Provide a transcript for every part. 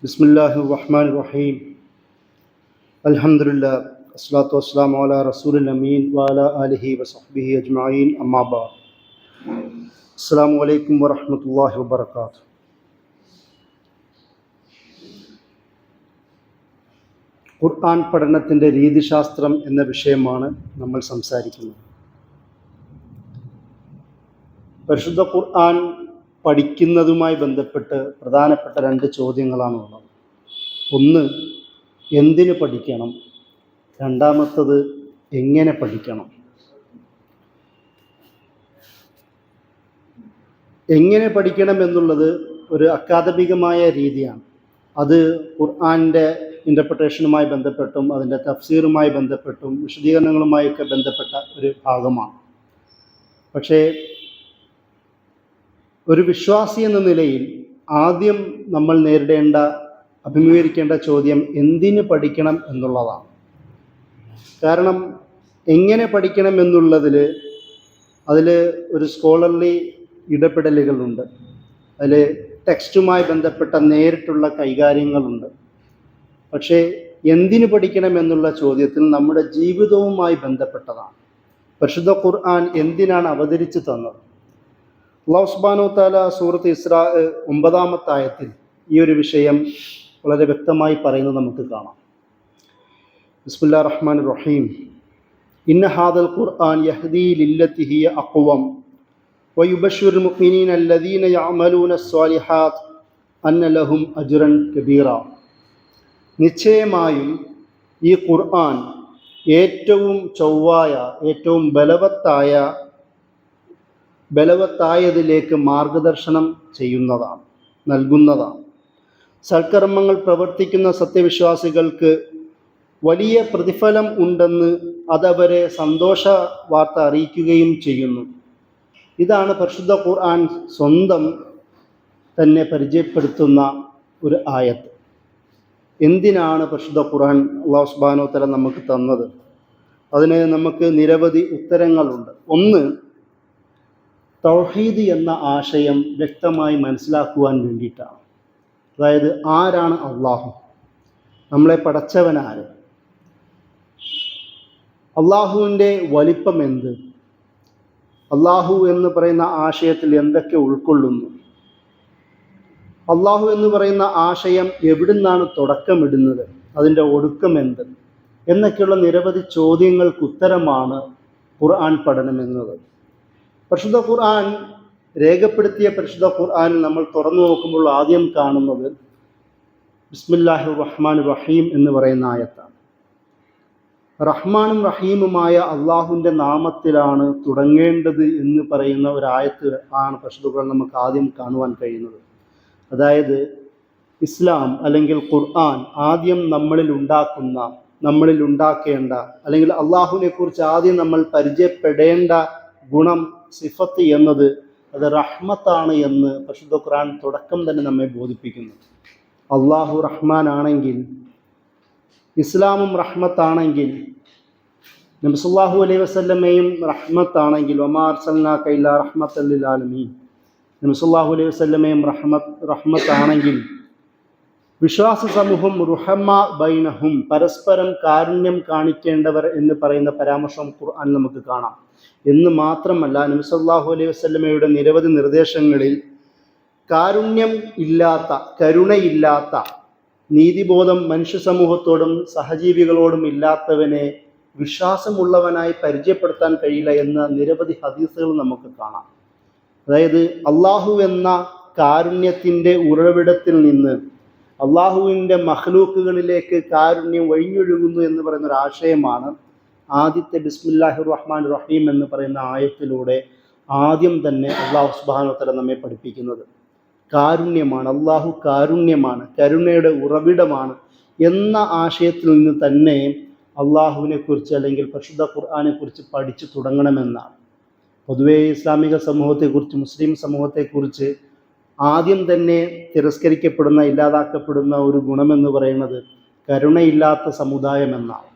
ബിസ്മില്ലാഹിർ റഹ്മാനിർ റഹീം. അൽഹംദുലില്ലാഹ് വസ്സലാത്തു വസ്സലാമു അലാ റസൂലിൽ അമീൻ വഅലാ ആലിഹി വസഹ്ബിഹി അജ്മഈൻ. അമ്മാ ബഅദ്. അസ്സലാമു അലൈക്കും വറഹ്മത്തുള്ളാഹി വബറകാതുഹു. ഖുർആൻ പഠനത്തിൻ്റെ രീതിശാസ്ത്രം എന്ന വിഷയമാണ് നമ്മൾ സംസാരിക്കുന്നത്. പരിശുദ്ധ ഖുർആൻ പഠിക്കുന്നതുമായി ബന്ധപ്പെട്ട് പ്രധാനപ്പെട്ട രണ്ട് ചോദ്യങ്ങളാണുള്ളത്. ഒന്ന്, എന്തിന് പഠിക്കണം? രണ്ടാമത്തത്, എങ്ങനെ പഠിക്കണം? എങ്ങനെ പഠിക്കണം എന്നുള്ളത് ഒരു അക്കാദമികമായ രീതിയാണ്. അത് ഖുർആൻ്റെ ഇൻ്റർപ്രിട്ടേഷനുമായി ബന്ധപ്പെട്ടും അതിൻ്റെ തഫ്സീറുമായി ബന്ധപ്പെട്ടും വിശദീകരണങ്ങളുമായൊക്കെ ബന്ധപ്പെട്ട ഒരു ഭാഗമാണ്. പക്ഷേ ഒരു വിശ്വാസി എന്ന നിലയിൽ ആദ്യം നമ്മൾ അഭിമുഖീകരിക്കേണ്ട ചോദ്യം എന്തിന് പഠിക്കണം എന്നുള്ളതാണ്. കാരണം എങ്ങനെ പഠിക്കണം എന്നുള്ളതിൽ ഒരു സ്കോളർലി ഇടപെടലുകളുണ്ട്. അതിൽ ടെക്സ്റ്റുമായി ബന്ധപ്പെട്ട നേരിട്ടുള്ള കൈകാര്യങ്ങളുണ്ട്. പക്ഷേ എന്തിന് പഠിക്കണം എന്നുള്ള ചോദ്യത്തിൽ നമ്മുടെ ജീവിതവുമായി ബന്ധപ്പെട്ടതാണ്. പരിശുദ്ധ ഖുർആൻ എന്തിനാണ് അവതരിച്ചു തന്നത്? അല്ലാഹു സുബ്ഹാനഹു വ തആല സൂറത്ത് ഇസ്രാ 9-ാമത്തെ ആയത്തിൽ ഈ ഒരു വിഷയം വളരെ വ്യക്തമായി പറയുന്നത് നമുക്ക് കാണാം. ബിസ്മില്ലാഹിർ റഹ്മാനിർ റഹീം. ഇന്ന ഹാദൽ ഖുർആൻ യഹ്ദീ ലില്ലതി ഹിയ അഖ്വം വയുബശ്ശിറുൽ മുഅ്മിനീന അല്ലദീന യഅമലൂന സ്വാലിഹാത്ത് അന്ന ലഹും അജ്റൻ കബീറ. നിശ്ചയമായും ഈ ഖുർആൻ ഏറ്റവും ചൊവ്വായ, ഏറ്റവും ബലവത്തായതിലേക്ക് മാർഗദർശനം ചെയ്യുന്നതാണ്, നൽകുന്നതാണ്. സൽക്കർമ്മങ്ങൾ പ്രവർത്തിക്കുന്ന സത്യവിശ്വാസികൾക്ക് വലിയ പ്രതിഫലം ഉണ്ടെന്ന് അതവരെ സന്തോഷ വാർത്ത അറിയിക്കുകയും ചെയ്യുന്നു. ഇതാണ് പരിശുദ്ധ ഖുർആൻ സ്വന്തം തന്നെ പരിചയപ്പെടുത്തുന്ന ഒരു ആയത്ത്. എന്തിനാണ് പരിശുദ്ധ ഖുർആൻ അല്ലാഹു സുബ്ഹാനഹു വ തആല നമുക്ക് തന്നത്? അതിന് നമുക്ക് നിരവധി ഉത്തരങ്ങളുണ്ട്. ഒന്ന്, തൗഹീദ് എന്ന ആശയം വ്യക്തമായി മനസ്സിലാക്കുവാൻ വേണ്ടിയിട്ടാണ്. അതായത് ആരാണ് അള്ളാഹു? നമ്മളെ പടച്ചവനാര്? അള്ളാഹുവിൻ്റെ വലിപ്പം എന്ത്? അള്ളാഹു എന്ന് പറയുന്ന ആശയത്തിൽ എന്തൊക്കെ ഉൾക്കൊള്ളുന്നു? അള്ളാഹു എന്ന് പറയുന്ന ആശയം എവിടുന്നാണ് തുടക്കമിടുന്നത്? അതിൻ്റെ ഒടുക്കം എന്ത്? എന്നൊക്കെയുള്ള നിരവധി ചോദ്യങ്ങൾക്ക് ഉത്തരമാണ് ഖുർആൻ പഠനം എന്നത്. പരിശുദ്ധ ഖുർആൻ രേഖപ്പെടുത്തിയ പരിശുദ്ധ ഖുർആനിൽ നമ്മൾ തുറന്നു നോക്കുമ്പോൾ ആദ്യം കാണുന്നത് ബിസ്മില്ലാഹിർ റഹ്മാനിർ റഹീം എന്ന് പറയുന്ന ആയത്താണ്. റഹ്മാനും റഹീമുമായ അള്ളാഹുവിൻ്റെ നാമത്തിലാണ് തുടങ്ങേണ്ടത് എന്ന് പറയുന്ന ഒരു ആയത്ത് ആണ് പരിശുദ്ധ ഖുർആൻ നമുക്ക് ആദ്യം കാണുവാൻ കഴിയുന്നത്. അതായത് ഇസ്ലാം അല്ലെങ്കിൽ ഖുർആൻ ആദ്യം നമ്മളിൽ ഉണ്ടാക്കേണ്ട അല്ലെങ്കിൽ അള്ളാഹുവിനെ കുറിച്ച് ആദ്യം നമ്മൾ പരിചയപ്പെടേണ്ട ഗുണം, സിഫത്ത് എന്നത് അത് റഹ്മത്താണ് എന്ന് പരിശുദ്ധ ഖുർആൻ തുടക്കം തന്നെ നമ്മെ ബോധിപ്പിക്കുന്നു. അള്ളാഹു റഹ്മാൻ ആണെങ്കിൽ, ഇസ്ലാമും റഹ്മത്താണെങ്കിൽ, നബി സല്ലല്ലാഹു അലൈഹി വസല്ലമയും റഹ്മത്താണെങ്കിൽ, വമാ അർസൽനാക ഇല്ലാ റഹ്മത്തൽ ലിൽ ആലമീൻ, നബി സല്ലല്ലാഹു അലൈഹി വസല്ലമയും റഹ്മത്താണെങ്കിൽ, വിശ്വാസ സമൂഹം റുഹമാ ബൈനഹും, പരസ്പരം കാരുണ്യം കാണിക്കേണ്ടവർ എന്ന് പറയുന്ന പരാമർശം ഖുർആൻ നമുക്ക് കാണാം. എന്ന് മാത്രമല്ല, നബി സല്ലല്ലാഹു അലൈഹി വസല്ലമയുടെ നിരവധി നിർദ്ദേശങ്ങളിൽ കരുണയില്ലാത്ത, നീതിബോധം മനുഷ്യ സമൂഹത്തോടും സഹജീവികളോടും ഇല്ലാത്തവനെ വിശ്വാസമുള്ളവനായി പരിചയപ്പെടുത്താൻ കഴിയില്ല എന്ന നിരവധി ഹദീസുകൾ നമുക്ക് കാണാം. അതായത് അള്ളാഹു എന്ന കാരുണ്യത്തിൻ്റെ ഉറവിടത്തിൽ നിന്ന് അള്ളാഹുവിൻ്റെ മഖ്ലൂക്കുകളിലേക്ക് കാരുണ്യം വഴിഞ്ഞൊഴുകുന്നു എന്ന് പറയുന്ന ഒരു ആശയമാണ് ആദ്യത്തെ ബിസ്മില്ലാഹിർ റഹ്മാനിർ റഹീം എന്ന് പറയുന്ന ആയത്തിലൂടെ ആദ്യം തന്നെ അല്ലാഹു സുബ്ഹാനഹു വ തആല നമ്മെ പഠിപ്പിക്കുന്നത്. കാരുണ്യമാണ്, അള്ളാഹു കാരുണ്യമാണ്, കരുണയുടെ ഉറവിടമാണ് എന്ന ആശയത്തിൽ നിന്ന് തന്നെ അള്ളാഹുവിനെ കുറിച്ച് അല്ലെങ്കിൽ പരിശുദ്ധ ഖുർആനെ കുറിച്ച് പഠിച്ചു തുടങ്ങണമെന്നാണ്. പൊതുവേ ഇസ്ലാമിക സമൂഹത്തെക്കുറിച്ച്, മുസ്ലിം സമൂഹത്തെക്കുറിച്ച് ആദ്യം തന്നെ തിരസ്കരിക്കപ്പെടുന്ന, ഇല്ലാതാക്കപ്പെടുന്ന ഒരു ഗുണമെന്ന് പറയുന്നത് കരുണയില്ലാത്ത സമുദായം എന്നാണ്.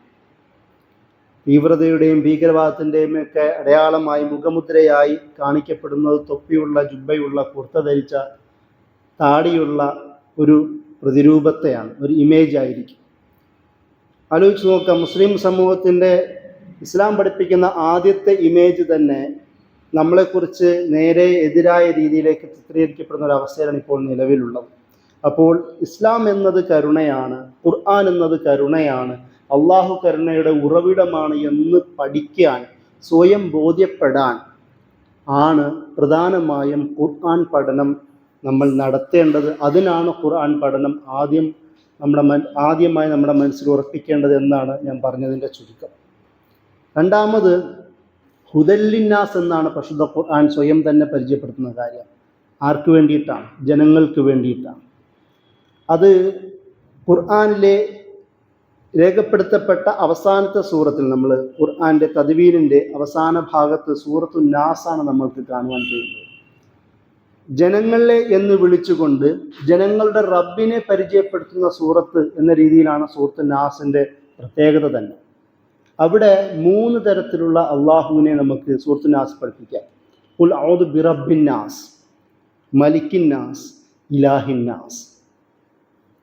തീവ്രതയുടെയും ഭീകരവാദത്തിൻ്റെയും ഒക്കെ അടയാളമായി, മുഖമുദ്രയായി കാണിക്കപ്പെടുന്നത് തൊപ്പിയുള്ള, ജുബ്ബയുള്ള, കുർത്ത ധരിച്ച, താടിയുള്ള ഒരു പ്രതിരൂപത്തെയാണ്, ഒരു ഇമേജ് ആയിരിക്കും. ആലോചിച്ച് നോക്കാം, മുസ്ലിം സമൂഹത്തിൻ്റെ ഇസ്ലാം പഠിപ്പിക്കുന്ന ആദ്യത്തെ ഇമേജ് തന്നെ നമ്മളെക്കുറിച്ച് നേരെ എതിരായ രീതിയിലേക്ക് ചിത്രീകരിക്കപ്പെടുന്ന ഒരു അവസ്ഥയാണ് ഇപ്പോൾ നിലവിലുള്ളത്. അപ്പോൾ ഇസ്ലാം എന്നത് കരുണയാണ്, ഖുർആൻ എന്നത് കരുണയാണ്, അള്ളാഹു കരുണയുടെ ഉറവിടമാണ് എന്ന് പഠിക്കാൻ, സ്വയം ബോധ്യപ്പെടാൻ ആണ് പ്രധാനമായും ഖുർആൻ പഠനം നമ്മൾ നടത്തേണ്ടത്. അതിനാണ് ഖുർആൻ പഠനം ആദ്യമായി നമ്മുടെ മനസ്സിൽ ഉറപ്പിക്കേണ്ടത് എന്നാണ് ഞാൻ പറഞ്ഞതിൻ്റെ ചുരുക്കം. രണ്ടാമത്, ഹുദല്ലിന്നാസ് എന്നാണ് പരിശുദ്ധ ഖുർആൻ സ്വയം തന്നെ പരിചയപ്പെടുത്തുന്ന കാര്യം. ആർക്ക് വേണ്ടിയിട്ടാണ്? ജനങ്ങൾക്ക് വേണ്ടിയിട്ടാണ്. അത് ഖുർആനിലെ രേഖപ്പെടുത്തപ്പെട്ട അവസാനത്തെ സൂറത്തിൽ, നമ്മൾ ഖുർആൻ്റെ തദ്വീനിൻ്റെ അവസാന ഭാഗത്ത് സൂറത്തു നാസാണ് നമ്മൾക്ക് കാണുവാൻ കഴിയുന്നത്. ജനങ്ങളെ എന്ന് വിളിച്ചുകൊണ്ട് ജനങ്ങളുടെ റബ്ബിനെ പരിചയപ്പെടുത്തുന്ന സൂറത്ത് എന്ന രീതിയിലാണ് സൂറത്ത് നാസിൻ്റെ പ്രത്യേകത തന്നെ. അവിടെ 3 തരത്തിലുള്ള അള്ളാഹുവിനെ നമുക്ക് സൂറത്ത് നാസ് പഠിപ്പിക്കാം. ഖുൽ അഊദു ബിറബ്ബിൻ നാസ്, മലിക്കിൻ നാസ്, ഇലാഹിൻ നാസ്.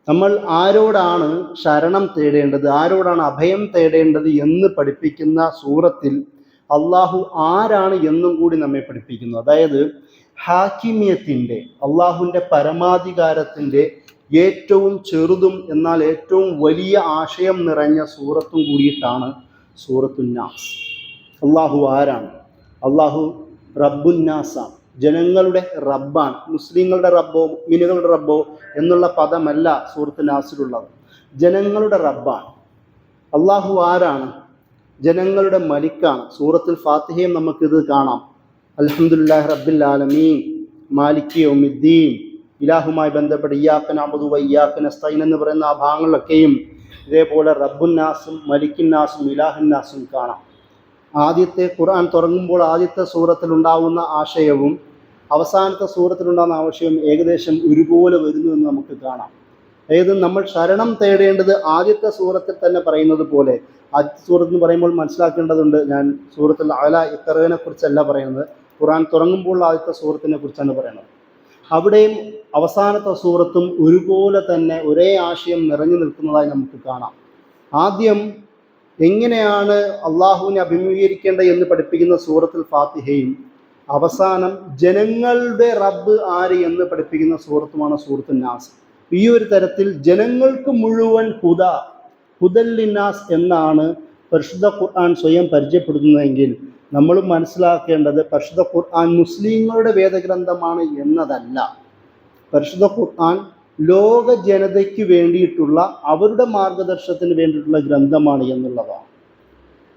നമ്മൾ ആരോടാണ് ശരണം തേടേണ്ടത്, ആരോടാണ് അഭയം തേടേണ്ടത് എന്ന് പഠിപ്പിക്കുന്ന സൂറത്തിൽ അള്ളാഹു ആരാണ് എന്നും കൂടി നമ്മെ പഠിപ്പിക്കുന്നു. അതായത് ഹാക്കിമിയത്തിൻ്റെ, അള്ളാഹുവിൻ്റെ പരമാധികാരത്തിൻ്റെ ഏറ്റവും ചെറുതും എന്നാൽ ഏറ്റവും വലിയ ആശയം നിറഞ്ഞ സൂറത്തും കൂടിയിട്ടാണ് സൂറത്തുന്നാസ്. അള്ളാഹു ആരാണ്? അള്ളാഹു റബ്ബുന്നാസാണ്, ജനങ്ങളുടെ റബ്ബാണ്. മുസ്ലിങ്ങളുടെ റബ്ബോ മുഅ്മിനുകളുടെ റബ്ബോ എന്നുള്ള പദമല്ല സൂറത്ത് നാസിലുള്ളത്, ജനങ്ങളുടെ റബ്ബാണ്. അള്ളാഹു ആരാണ്? ജനങ്ങളുടെ മലിക്കാണ്. സൂറത്തുൽ ഫാത്തിഹയും നമുക്കിത് കാണാം. അൽഹംദുലില്ലാഹി റബ്ബിൽ ആലമീൻ മാലികി യൗമിദ്ദീൻ, ഇലാഹുമായി ബന്ധപ്പെട്ട് ഇയ്യാക നഅ്ബുദു വ ഇയ്യാക നസ്തഈൻ എന്ന് പറയുന്ന ആ ഭാഗങ്ങളിലൊക്കെയും ഇതേപോലെ റബ്ബുന്നാസും മലിക്കിന്നാസും ഇലാഹുന്നാസും കാണാം. ആദ്യത്തെ ഖുർആൻ തുടങ്ങുമ്പോൾ ആദ്യത്തെ സൂറത്തിലുണ്ടാവുന്ന ആശയവും അവസാനത്തെ സൂറത്തിലുണ്ടാകുന്ന ആശയവും ഏകദേശം ഒരുപോലെ വരുന്നു എന്ന് നമുക്ക് കാണാം. അതായത് നമ്മൾ ശരണം തേടേണ്ടത് ആദ്യത്തെ സൂറത്തിൽ തന്നെ പറയുന്നത് പോലെ, ആദ്യത്തെ സൂറത്ത് എന്ന് പറയുമ്പോൾ മനസ്സിലാക്കേണ്ടതുണ്ട്, ഞാൻ സൂറത്തുൽ അഅല ഇഖ്റനെ കുറിച്ചല്ല പറയുന്നത്, ഖുർആൻ തുടങ്ങുമ്പോൾ ആദ്യത്തെ സൂറത്തിനെ കുറിച്ചാണ് പറയുന്നത്. അവിടെയും അവസാനത്തെ സൂറത്തും ഒരുപോലെ തന്നെ ഒരേ ആശയം നിറഞ്ഞു നിൽക്കുന്നതായി നമുക്ക് കാണാം. ആദ്യം എങ്ങനെയാണ് അള്ളാഹുവിനെ അഭിമുഖീകരിക്കേണ്ടത് എന്ന് പഠിപ്പിക്കുന്ന സൂറത്തുൽ ഫാത്തിഹയും അവസാനം ജനങ്ങളുടെ റബ്ബ് ആര് എന്ന് പഠിപ്പിക്കുന്ന സൂറത്തുമാണ് സൂറത്തുൽ നാസ്. ഈ ഒരു തരത്തിൽ ജനങ്ങൾക്ക് മുഴുവൻ ഹുദല്ലിന്നാസ് എന്നാണ് പരിശുദ്ധ ഖുർആൻ സ്വയം പരിചയപ്പെടുത്തുന്നതെങ്കിൽ നമ്മൾ മനസ്സിലാക്കേണ്ടത് പരിശുദ്ധ ഖുർആൻ മുസ്ലിങ്ങളുടെ വേദഗ്രന്ഥമാണ് എന്നതല്ല. പരിശുദ്ധ ഖുർആൻ ലോക ജനതയ്ക്ക് വേണ്ടിയിട്ടുള്ള, അവരുടെ മാർഗദർശനത്തിന് വേണ്ടിയിട്ടുള്ള ഗ്രന്ഥമാണ് എന്നുള്ളതാണ്.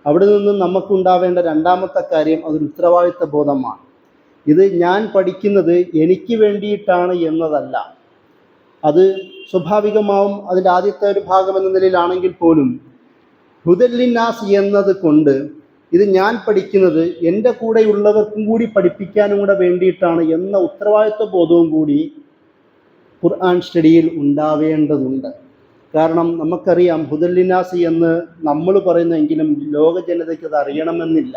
അവിടെ നിന്ന് നമുക്കുണ്ടാവേണ്ട രണ്ടാമത്തെ കാര്യം അതൊരു ഉത്തരവാദിത്ത ബോധമാണ്. ഇത് ഞാൻ പഠിക്കുന്നത് എനിക്ക് വേണ്ടിയിട്ടാണ് എന്നതല്ല. അത് സ്വാഭാവികമാവും അതിൻ്റെ ആദ്യത്തെ ഒരു ഭാഗം എന്ന നിലയിലാണെങ്കിൽ പോലും ഹുദല്ലിന്നാസ് എന്നത് കൊണ്ട് ഇത് ഞാൻ പഠിക്കുന്നത് എൻ്റെ കൂടെയുള്ളവർക്കും കൂടി പഠിപ്പിക്കാനും കൂടെ വേണ്ടിയിട്ടാണ് എന്ന ഉത്തരവാദിത്വ ബോധവും കൂടി ഖുർആൻ സ്റ്റഡിയിൽ ഉണ്ടാവേണ്ടതുണ്ട്. കാരണം നമുക്കറിയാം ഹുദല്ലിന്നാസ് എന്ന് നമ്മൾ പറയുന്നെങ്കിലും ലോക ജനതയ്ക്ക് അത് അറിയണമെന്നില്ല,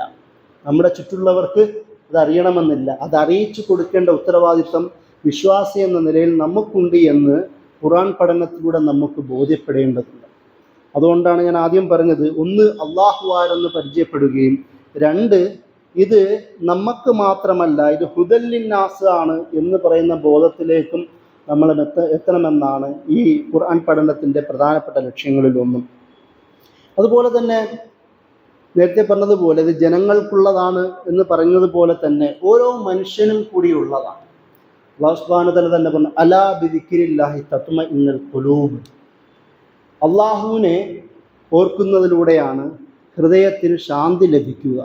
നമ്മുടെ ചുറ്റുള്ളവർക്ക് അത് അറിയണമെന്നില്ല. അത് അറിയിച്ചു കൊടുക്കേണ്ട ഉത്തരവാദിത്വം വിശ്വാസി എന്ന നിലയിൽ നമുക്കുണ്ട് എന്ന് ഖുർആൻ പഠനത്തിലൂടെ നമുക്ക് ബോധ്യപ്പെടേണ്ടതുണ്ട്. അതുകൊണ്ടാണ് ഞാൻ ആദ്യം പറഞ്ഞത്, ഒന്ന് അള്ളാഹു ആരെന്ന് പരിചയപ്പെടുകയും, രണ്ട് ഇത് നമുക്ക് മാത്രമല്ല, ഇത് ഹുദല്ലിന്നാസ് ആണ് എന്ന് പറയുന്ന ബോധത്തിലേക്കും നമ്മൾ എത്തണമെന്നാണ് ഈ ഖുർആൻ പഠനത്തിൻ്റെ പ്രധാനപ്പെട്ട ലക്ഷ്യങ്ങളിലൊന്നും. അതുപോലെ തന്നെ നേരത്തെ പറഞ്ഞതുപോലെ ഇത് ജനങ്ങൾക്കുള്ളതാണ് എന്ന് പറഞ്ഞതുപോലെ തന്നെ ഓരോ മനുഷ്യനും കൂടിയുള്ളതാണ്. അല്ലാഹു സുബ്ഹാനഹു വ തആല തന്നെ പറഞ്ഞു, അലാ ബിദിക്രില്ലാഹി തത്മഇന്നുൽ ഖുലൂബ്. അള്ളാഹുവിനെ ഓർക്കുന്നതിലൂടെയാണ് ഹൃദയത്തിന് ശാന്തി ലഭിക്കുക.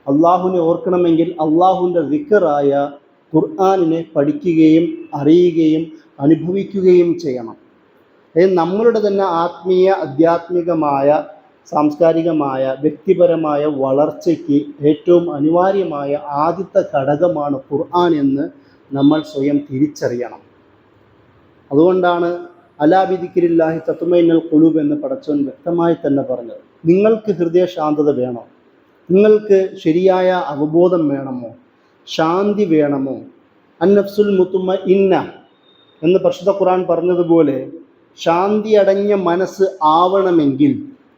അള്ളാഹുവിനെ ഓർക്കണമെങ്കിൽ അള്ളാഹുവിൻ്റെ ദിക്റായ ഖുർആനിനെ പഠിക്കുകയും അറിയുകയും അനുഭവിക്കുകയും ചെയ്യണം. നമ്മളുടെ തന്നെ ആത്മീയ, ആധ്യാത്മികമായ, സാംസ്കാരികമായ, വ്യക്തിപരമായ വളർച്ചയ്ക്ക് ഏറ്റവും അനിവാര്യമായ ആദ്യത്തെ ഘടകമാണ് ഖുർആൻ എന്ന് നമ്മൾ സ്വയം തിരിച്ചറിയണം. അതുകൊണ്ടാണ് അലാ ബിദിക്രില്ലാഹി തത്മഇന്നുൽ ഖുലൂബ് എന്ന് പടച്ചവൻ വ്യക്തമായി തന്നെ പറഞ്ഞത്. നിങ്ങൾക്ക് ഹൃദയശാന്തത വേണോ? നിങ്ങൾക്ക് ശരിയായ അവബോധം വേണമോ? ശാന്തി വേണമോ? അന്നഫ്സുൽ മുത്മഇന്ന എന്ന് പരിശുദ്ധ ഖുർആൻ പറഞ്ഞതുപോലെ ശാന്തി അടങ്ങിയ മനസ്സ് ആവണമെങ്കിൽ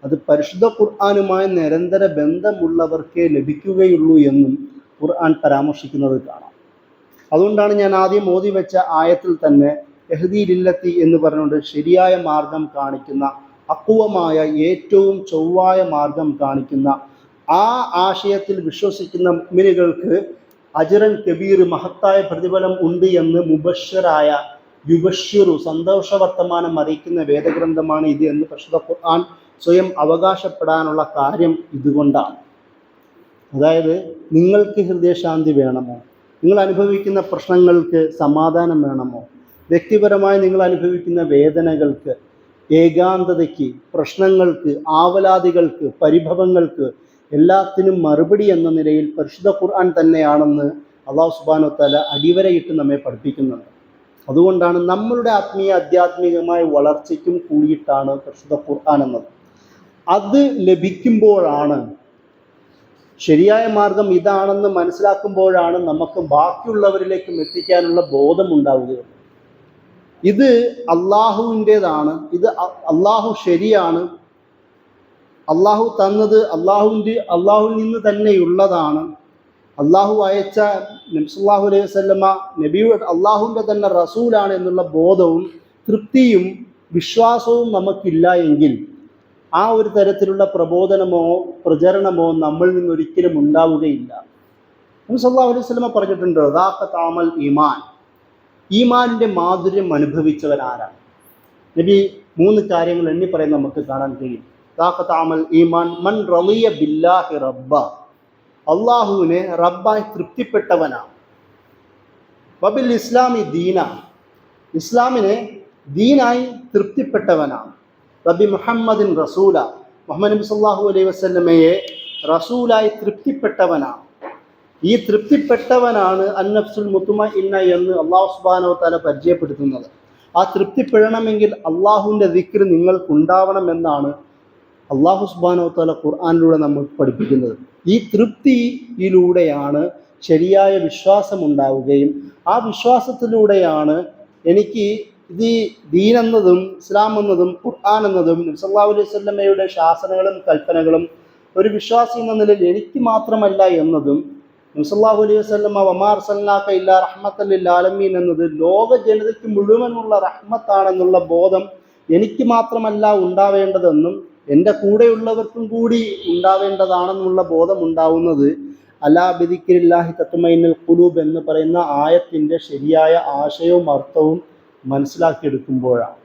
അത് പരിശുദ്ധ ഖുർആനുമായി നിരന്തര ബന്ധമുള്ളവർക്കേ ലഭിക്കുകയുള്ളൂ എന്നും ഖുർആൻ പരാമർശിക്കുന്നത് കാണാം. അതുകൊണ്ടാണ് ഞാൻ ആദ്യം ഓതി വെച്ച ആയത്തിൽ തന്നെ യഹ്ദീ ലില്ലത്തി എന്ന് പറഞ്ഞുകൊണ്ട് ശരിയായ മാർഗം കാണിക്കുന്ന, അക്വമായ ഏറ്റവും ചൊവ്വായ മാർഗം കാണിക്കുന്ന ആ ആശയത്തിൽ വിശ്വസിക്കുന്ന മുഅ്മിനുകൾക്ക് അജ്റൻ കബീർ, മഹത്തായ പ്രതിഫലം ഉണ്ട് എന്ന് മുബശ്ശിറായ യുബശ്ശിറു, സന്തോഷവർത്തമാനം അറിയിക്കുന്ന വേദഗ്രന്ഥമാണ് ഇത് എന്ന് പരിശുദ്ധ ഖുർആൻ സ്വയം അവകാശപ്പെടാനുള്ള കാര്യം ഇതുകൊണ്ടാണ്. അതായത് നിങ്ങൾക്ക് ഹൃദയശാന്തി വേണമോ, നിങ്ങൾ അനുഭവിക്കുന്ന പ്രശ്നങ്ങൾക്ക് സമാധാനം വേണമോ, വ്യക്തിപരമായി നിങ്ങൾ അനുഭവിക്കുന്ന വേദനകൾക്ക്, ഏകാന്തതയ്ക്ക്, പ്രശ്നങ്ങൾക്ക്, ആവലാതികൾക്ക്, പരിഭവങ്ങൾക്ക് എല്ലാത്തിനും മറുപടി എന്ന നിലയിൽ പരിശുദ്ധ ഖുർആൻ തന്നെയാണെന്ന് അല്ലാഹു സുബ്ഹാനഹു വ തആല അടിവരയിട്ട് നമ്മെ പഠിപ്പിക്കുന്നുണ്ട്. അതുകൊണ്ടാണ് നമ്മളുടെ ആത്മീയമായ വളർച്ചയ്ക്കും കൂടിയിട്ടാണ് പരിശുദ്ധ ഖുർആൻ എന്നത്. അത് ലഭിക്കുമ്പോഴാണ്, ശരിയായ മാർഗം ഇതാണെന്ന് മനസ്സിലാക്കുമ്പോഴാണ് നമുക്ക് ബാക്കിയുള്ളവരിലേക്കും എത്തിക്കാനുള്ള ബോധമുണ്ടാവുകയുള്ളൂ. ഇത് അള്ളാഹുവിൻ്റേതാണ്, ഇത് അള്ളാഹു ശരിയാണ്, അള്ളാഹു തന്നത് അള്ളാഹുവിൽ നിന്ന് തന്നെയുള്ളതാണ്, അള്ളാഹു അയച്ച നബി സല്ലല്ലാഹു അലൈഹി വസല്ലമ നബിയുടെ അള്ളാഹുവിൻ്റെ തന്നെ റസൂലാണ് എന്നുള്ള ബോധവും തൃപ്തിയും വിശ്വാസവും നമുക്കില്ല എങ്കിൽ ആ ഒരു തരത്തിലുള്ള പ്രബോധനമോ പ്രചരണമോ നമ്മളിൽ നിന്നൊരിക്കലും ഉണ്ടാവുകയില്ല. നബി സല്ലല്ലാഹു അലൈഹി വസല്ലമ പറഞ്ഞിട്ടുണ്ട്, ദാഖ തഅമൽ ഈമാൻ, ഈമാനിൻ്റെ മാധുര്യം അനുഭവിച്ചവൻ ആരാണ്? നബി 3 കാര്യങ്ങൾ എണ്ണി പറയാൻ നമുക്ക് കാണാൻ കഴിയും. ദാഖ തഅമൽ ഈമാൻ മൻ റളിയ ബില്ലാഹി റബ്ബ, അള്ളാഹുവിനെ റബ്ബായി തൃപ്തിപ്പെട്ടവനാണ്. വബിൽ ഇസ്ലാമി ദീന, ഇസ്ലാമിനെ ദീനായി തൃപ്തിപ്പെട്ടവനാണ്. റബ്ബി മുഹമ്മദിൻ റസൂല, മുഹമ്മദ് നബി സല്ലല്ലാഹു അലൈഹി വസല്ലമയെ റസൂലായി തൃപ്തിപ്പെട്ടവനാണ്. ഈ തൃപ്തിപ്പെട്ടവനാണ് അന്നഫ്സുൽ മുത്മഇന്ന എന്ന് അല്ലാഹു സുബ്ഹാനഹു വ തആല പരിചയപ്പെടുത്തുന്നത്. ആ തൃപ്തിപ്പെടണമെങ്കിൽ അള്ളാഹുവിൻ്റെ ദിക്ർ നിങ്ങൾക്കുണ്ടാവണമെന്നാണ് അല്ലാഹു സുബ്ഹാനഹു വ തആല ഖുർആനിലൂടെ നമ്മൾ പഠിപ്പിക്കുന്നത്. ഈ തൃപ്തിയിലൂടെയാണ് ശരിയായ വിശ്വാസമുണ്ടാവുകയും ആ വിശ്വാസത്തിലൂടെയാണ് എനിക്ക് ഇത് ദീൻ എന്നതും ഇസ്ലാം എന്നതും ഖുർആൻ എന്നതും നബി സല്ലല്ലാഹു അലൈഹി വസല്ലമയുടെ ശാസനകളും കൽപ്പനകളും ഒരു വിശ്വാസി എന്ന നിലയിൽ എനിക്ക് മാത്രമല്ല എന്നതും, നബി സല്ലല്ലാഹു അലൈഹി വസല്ലമ വമാ അർസൽനാക ഇല്ലാ റഹ്മത്തൽ ലിൽ ആലമീൻ എന്നത് ലോക ജനതയ്ക്ക് മുഴുവനുള്ള റഹ്മത്താണെന്നുള്ള ബോധം എനിക്ക് മാത്രമല്ല ഉണ്ടാവേണ്ടതെന്നും എൻ്റെ കൂടെയുള്ളവർക്കും കൂടി ഉണ്ടാവേണ്ടതാണെന്നുള്ള ബോധം ഉണ്ടാവുന്നത് അലാ ബിദിക്രില്ലാഹി തത്മഇന്നുൽ ഖുലൂബ് എന്ന് പറയുന്ന ആയത്തിൻ്റെ ശരിയായ ആശയവും അർത്ഥവും മനസ്സിലാക്കിയെടുക്കുമ്പോഴാണ്.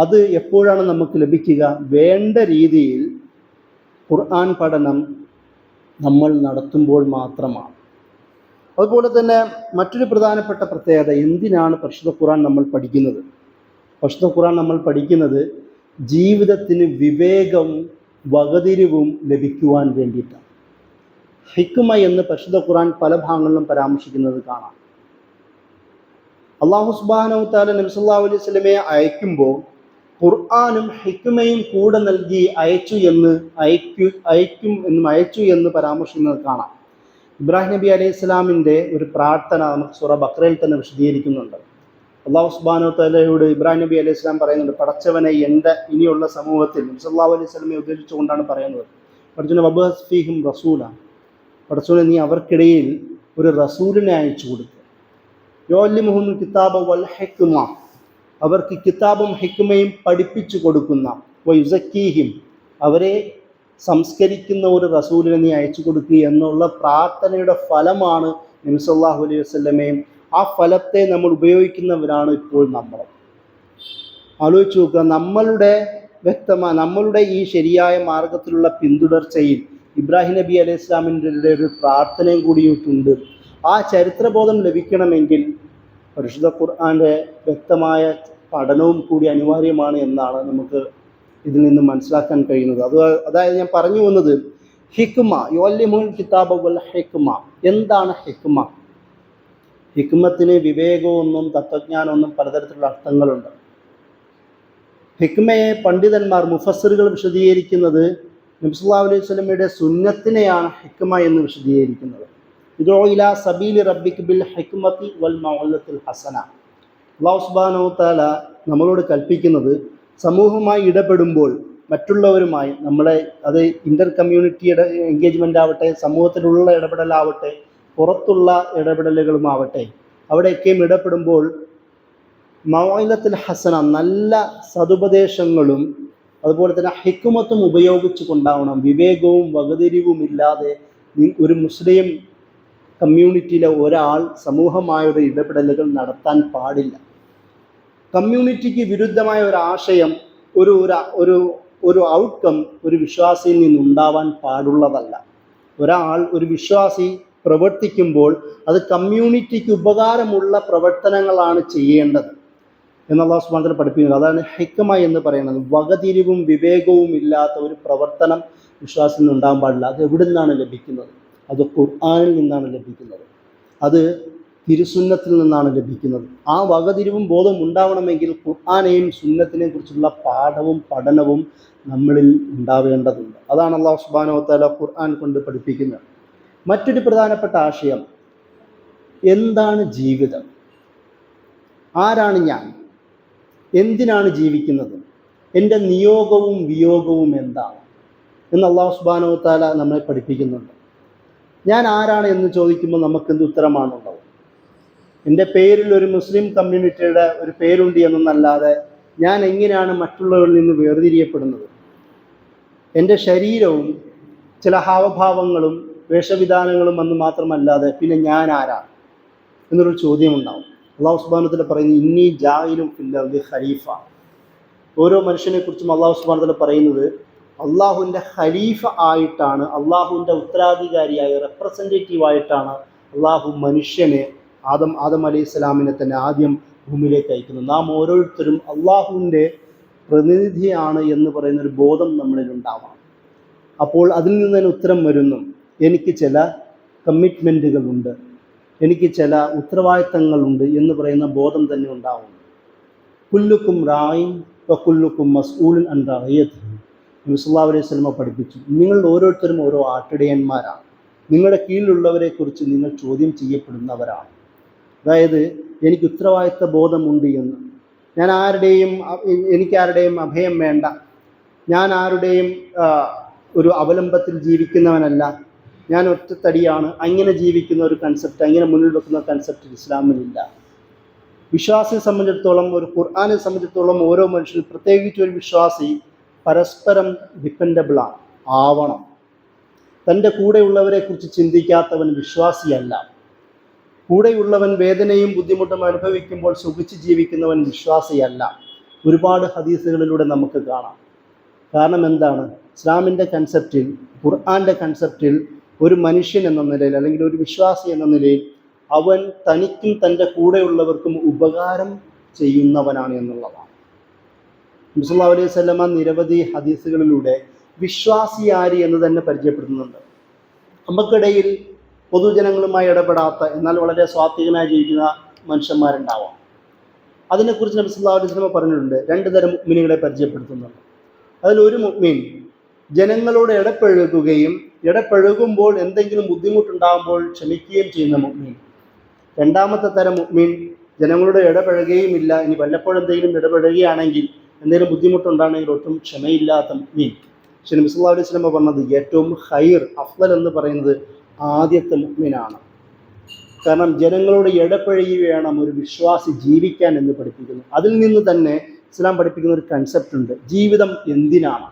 അത് എപ്പോഴാണ് നമുക്ക് ലഭിക്കുക? വേണ്ട രീതിയിൽ ഖുർആൻ പഠനം നമ്മൾ നടത്തുമ്പോൾ മാത്രമാണ്. അതുപോലെ തന്നെ മറ്റൊരു പ്രധാനപ്പെട്ട പ്രത്യേകത, എന്തിനാണ് പരിശുദ്ധ ഖുർആൻ നമ്മൾ പഠിക്കുന്നത്? പരിശുദ്ധ ഖുർആൻ നമ്മൾ പഠിക്കുന്നത് ജീവിതത്തിന് വിവേകവും വകതിരിവും ലഭിക്കുവാൻ വേണ്ടിയിട്ടാണ്. ഹിക്മ എന്ന് പരിശുദ്ധ ഖുർആൻ പല ഭാഗങ്ങളിലും പരാമർശിക്കുന്നത് കാണാം. അല്ലാഹു സുബ്ഹാനഹു വ തആല നബി സല്ലല്ലാഹു അലൈഹി വസല്ലമയെ അയക്കുമ്പോൾ ഖുർആനും ഹിക്മയും കൂടെ നൽകി അയച്ചു എന്ന് പരാമർശിക്കുന്നത് കാണാം. ഇബ്രാഹിം നബി അലൈഹി സ്വലാമിൻ്റെ ഒരു പ്രാർത്ഥന നമുക്ക് സൂറ ബഖറയിൽ തന്നെ വിശദീകരിക്കുന്നുണ്ട്. അല്ലാഹു സുബ്ഹാനഹു വ തആലയോട് ഇബ്രാഹിം നബി അലൈഹി സ്വലാം പറയുന്നുണ്ട്, പടച്ചവനെ എൻ്റെ ഇനിയുള്ള സമൂഹത്തിൽ, നബി സല്ലല്ലാഹു അലൈഹി വസല്ലമയെ ഉദ്ദേശിച്ചുകൊണ്ടാണ് പറയുന്നത്, പടച്ചവനെ വബഅസ് ഫീഹിം റസൂല, പടച്ചവനെ നീ അവർക്കിടയിൽ ഒരു റസൂലിനെ അയച്ചു കൊടുക്കുക. യുഅല്ലിമുഹുൽ കിതാബ വൽ ഹിക്മ, അവർക്ക് കിതാബും ഹിക്മയും പഠിപ്പിച്ചു കൊടുക്കുന്ന, വയുസക്കീഹിം, അവരെ സംസ്കരിക്കുന്ന ഒരു റസൂലിനെ നീ അയച്ചു കൊടുക്കുക എന്നുള്ള പ്രാർത്ഥനയുടെ ഫലമാണ് നബി സല്ലല്ലാഹു അലൈഹി വസല്ലമയും. ആ ഫലത്തെ നമ്മൾ ഉപയോഗിക്കുന്നവരാണ് ഇപ്പോൾ നമ്മൾ. ആലോചിച്ച് നോക്കുക, നമ്മളുടെ ഈ ശരിയായ മാർഗത്തിലുള്ള പിന്തുടർച്ചയിൽ ഇബ്രാഹിം നബി അലൈഹി ഇസ്ലാമിൻ്റെ ഒരു പ്രാർത്ഥനയും കൂടിയിട്ടുണ്ട്. ആ ചരിത്രബോധം ലഭിക്കണമെങ്കിൽ പരിശുദ്ധ ഖുർആൻ്റെ വ്യക്തമായ പഠനവും കൂടി അനിവാര്യമാണ് എന്നാണ് നമുക്ക് ഇതിൽ നിന്ന് മനസ്സിലാക്കാൻ കഴിയുന്നത്. അതായത് ഞാൻ പറഞ്ഞു വന്നത്, ഹിക്മ, യുഅല്ലിമുൽ കിതാബ വൽ ഹിക്മ. എന്താണ് ഹിക്മ? ഹിക്മത്തിന് വിവേകമൊന്നും തത്വജ്ഞാനമൊന്നും പലതരത്തിലുള്ള അർത്ഥങ്ങളുണ്ട്. ഹിക്മയെ പണ്ഡിതന്മാർ, മുഫസ്സിറുകൾ വിശദീകരിക്കുന്നത് നബി സല്ലല്ലാഹു അലൈഹി വസല്ലമയുടെ സുന്നത്തിനെയാണ് ഹിക്മ എന്ന് വിശദീകരിക്കുന്നത്. ഇദൂ ഇലാ സബീലി റബ്ബിക ബിൽ ഹിക്മതി വൽ മൗഇദത്തിൽ ഹസന. അല്ലാഹു സുബ്ഹാനഹു വ തആല നമ്മളോട് കൽപ്പിക്കുന്നത് സമൂഹവുമായി ഇടപെടുമ്പോൾ മറ്റുള്ളവരുമായി നമ്മളെ അത് ഇൻ്റർ കമ്മ്യൂണിറ്റിയുടെ എൻഗേജ്മെൻ്റ് ആവട്ടെ, സമൂഹത്തിലുള്ള ഇടപെടലാവട്ടെ, പുറത്തുള്ള ഇടപെടലുകളുമാവട്ടെ, അവിടെയൊക്കെയും ഇടപെടുമ്പോൾ മൗഇദത്തുൽ ഹസന, നല്ല സതുപദേശങ്ങളും അതുപോലെ തന്നെ ഹിക്മത്തും ഉപയോഗിച്ചു കൊണ്ടാവണം. വിവേകവും വകതിരിവും ഇല്ലാതെ ഒരു മുസ്ലിം കമ്മ്യൂണിറ്റിയിലെ ഒരാൾ സമൂഹമായൊരു ഇടപെടലുകൾ നടത്താൻ പാടില്ല. കമ്മ്യൂണിറ്റിക്ക് വിരുദ്ധമായ ഒരു ആശയം, ഒരു ഒരു ഒരു ഔട്ട്കം ഒരു വിശ്വാസിയിൽ നിന്നുണ്ടാവാൻ പാടുള്ളതല്ല. ഒരു വിശ്വാസി പ്രവർത്തിക്കുമ്പോൾ അത് കമ്മ്യൂണിറ്റിക്ക് ഉപകാരമുള്ള പ്രവർത്തനങ്ങളാണ് ചെയ്യേണ്ടത് എന്ന് അല്ലാഹു സുബ്ഹാനഹു വ തആല പഠിപ്പിക്കുന്നത്. അതാണ് ഹിക്മ എന്ന് പറയുന്നത്. വകതിരിവും വിവേകവും ഇല്ലാത്ത ഒരു പ്രവർത്തനം വിശ്വാസിൽ നിന്നുണ്ടാകാൻ പാടില്ല. അത് എവിടെ നിന്നാണ് ലഭിക്കുന്നത്? അത് ഖുർആനിൽ നിന്നാണ് ലഭിക്കുന്നത്. അത് തിരുസുന്നത്തിൽ നിന്നാണ് ലഭിക്കുന്നത്. ആ വകതിരിവും ബോധവും ഉണ്ടാവണമെങ്കിൽ ഖുർആനെയും സുന്നത്തിനെയും കുറിച്ചുള്ള പാഠവും പഠനവും നമ്മളിൽ ഉണ്ടാവേണ്ടതുണ്ട്. അതാണ് അല്ലാഹു സുബ്ഹാനഹു വ തആല ഖുർആൻ കൊണ്ട് പഠിപ്പിക്കുന്നത്. മറ്റൊരു പ്രധാനപ്പെട്ട ആശയം, എന്താണ് ജീവിതം? ആരാണ് ഞാൻ? എന്തിനാണ് ജീവിക്കുന്നത്? എൻ്റെ നിയോഗവും വിയോഗവും എന്താണ് എന്ന് അല്ലാഹു സുബ്ഹാനഹു വ തആല നമ്മളെ പഠിപ്പിക്കുന്നുണ്ട്. ഞാൻ ആരാണ് എന്ന് ചോദിക്കുമ്പോൾ നമുക്കെന്ത് ഉത്തരമാണുള്ളത്? എൻ്റെ പേരിൽ ഒരു മുസ്ലിം കമ്മ്യൂണിറ്റിയുടെ ഒരു പേരുണ്ട് എന്നല്ലാതെ ഞാൻ എങ്ങനെയാണ് മറ്റുള്ളവരിൽ നിന്ന് വേർതിരിയപ്പെടുന്നത്? എൻ്റെ ശരീരവും ചില ഹാവഭാവങ്ങളും വേഷവിധാനങ്ങളും എന്ന് മാത്രമല്ലാതെ പിന്നെ ഞാൻ ആരാണ് എന്നൊരു ചോദ്യമുണ്ടാവും. അല്ലാഹു സുബ്ഹാനഹു വ തആല പറയുന്നു, ഇന്നി ജാഇലും ഫിൽ അർദി ഖലീഫ. ഓരോ മനുഷ്യനെ കുറിച്ചും അല്ലാഹു സുബ്ഹാനഹു വ തആല പറയുന്നത് അള്ളാഹുവിൻ്റെ ഖലീഫ ആയിട്ടാണ്, അള്ളാഹുവിൻ്റെ ഉത്തരാധികാരിയായ റെപ്രസെൻറ്റേറ്റീവായിട്ടാണ് അള്ളാഹു മനുഷ്യനെ, ആദം അലൈഹിസ്സലാമിനെ തന്നെ ആദ്യം ഭൂമിയിലേക്ക് അയക്കുന്നത്. നാം ഓരോരുത്തരും അള്ളാഹുവിൻ്റെ പ്രതിനിധിയാണ് എന്ന് പറയുന്നൊരു ബോധം നമ്മളിൽ ഉണ്ടാവണം. അപ്പോൾ അതിൽ നിന്ന് തന്നെ ഉത്തരം വരുന്നു, എനിക്ക് ചില കമ്മിറ്റ്മെൻറ്റുകളുണ്ട്, എനിക്ക് ചില ഉത്തരവാദിത്തങ്ങളുണ്ട് എന്ന് പറയുന്ന ബോധം തന്നെ ഉണ്ടാവുന്നു. കുല്ലുക്കും റായിൻ വ കുല്ലുക്കും മസ്ഊലുൻ അൻ റഅയത്തിഹി. നബി സല്ലല്ലാഹു അലൈഹി വസല്ലം പഠിപ്പിച്ചു, നിങ്ങൾ ഓരോരുത്തരും ഓരോ ആട്ടിടയന്മാരാണ്, നിങ്ങളുടെ കീഴിലുള്ളവരെക്കുറിച്ച് നിങ്ങൾ ചോദ്യം ചെയ്യപ്പെടുന്നവരാണ്. അതായത് എനിക്ക് ഉത്തരവാദിത്ത ബോധമുണ്ട് എന്ന്, എനിക്ക് ആരുടെയും അഭയം വേണ്ട, ഞാൻ ആരുടെയും ഒരു അവലംബത്തിൽ ജീവിക്കുന്നവനല്ല, ഞാൻ ഒറ്റത്തടിയാണ്, അങ്ങനെ ജീവിക്കുന്ന ഒരു കൺസെപ്റ്റ്, അങ്ങനെ മുന്നിൽ വെക്കുന്ന കൺസെപ്റ്റ് ഇസ്ലാമിലില്ല. വിശ്വാസിയെ സംബന്ധിച്ചിടത്തോളം, ഒരു ഖുർആനെ സംബന്ധിച്ചിടത്തോളം ഓരോ മനുഷ്യനും, പ്രത്യേകിച്ച് ഒരു വിശ്വാസി, പരസ്പരം ഡിപ്പെൻഡബിളാണ് ആവണം. തൻ്റെ കൂടെയുള്ളവരെ കുറിച്ച് ചിന്തിക്കാത്തവൻ വിശ്വാസിയല്ല. കൂടെയുള്ളവൻ വേദനയും ബുദ്ധിമുട്ടും അനുഭവിക്കുമ്പോൾ സുഖിച്ച് ജീവിക്കുന്നവൻ വിശ്വാസിയല്ല. ഒരുപാട് ഹദീസുകളിലൂടെ നമുക്ക് കാണാം. കാരണം എന്താണ്? ഇസ്ലാമിൻ്റെ കൺസെപ്റ്റിൽ, ഖുർആൻ്റെ കൺസെപ്റ്റിൽ ഒരു മനുഷ്യൻ എന്ന നിലയിൽ, അല്ലെങ്കിൽ ഒരു വിശ്വാസി എന്ന നിലയിൽ, അവൻ തനിക്കും തൻ്റെ കൂടെയുള്ളവർക്കും ഉപകാരം ചെയ്യുന്നവനാണ് എന്നുള്ളതാണ്. നബി സല്ലല്ലാഹു അലൈഹി വസല്ലമ നിരവധി ഹദീസുകളിലൂടെ വിശ്വാസി ആര് എന്ന് തന്നെ പരിചയപ്പെടുത്തുന്നുണ്ട്. നമുക്കിടയിൽ പൊതുജനങ്ങളുമായി ഇടപെടാത്ത എന്നാൽ വളരെ സ്വാത്വികനായി ജീവിക്കുന്ന മനുഷ്യന്മാരുണ്ടാവാം. അതിനെക്കുറിച്ച് നബി സല്ലല്ലാഹു അലൈഹി വസല്ലമ പറഞ്ഞിട്ടുണ്ട്. രണ്ട് തരം മുഅ്മിനീങ്ങളെ പരിചയപ്പെടുത്തുന്നുണ്ട്. അതിലൊരു മുഅ്മിൻ ജനങ്ങളോട് ഇടപഴകുമ്പോൾ എന്തെങ്കിലും ബുദ്ധിമുട്ടുണ്ടാകുമ്പോൾ ക്ഷമിക്കുകയും ചെയ്യുന്ന മുഅ്മിൻ. രണ്ടാമത്തെ തരം മുഅ്മിൻ ജനങ്ങളോട് ഇടപഴകുകയുമില്ല, ഇനി വല്ലപ്പോഴും എന്തെങ്കിലും ഇടപഴകുകയാണെങ്കിൽ എന്തെങ്കിലും ബുദ്ധിമുട്ടുണ്ടാണെങ്കിൽ ഒട്ടും ക്ഷമയില്ലാത്ത മുഅ്മിൻ. പക്ഷേ നബി സല്ലല്ലാഹു അലൈഹി വസല്ലമ പറഞ്ഞത് ഏറ്റവും ഖൈർ, അഫ്ളൽ എന്ന് പറയുന്നത് ആദ്യത്തെ മുഅ്മിനാണ്. കാരണം ജനങ്ങളോട് ഇടപഴകി വേണം ഒരു വിശ്വാസി ജീവിക്കാൻ എന്ന് പഠിപ്പിക്കുന്നു. അതിൽ നിന്ന് തന്നെ ഇസ്ലാം പഠിപ്പിക്കുന്ന ഒരു കൺസെപ്റ്റ് ഉണ്ട്, ജീവിതം എന്തിനാണ്?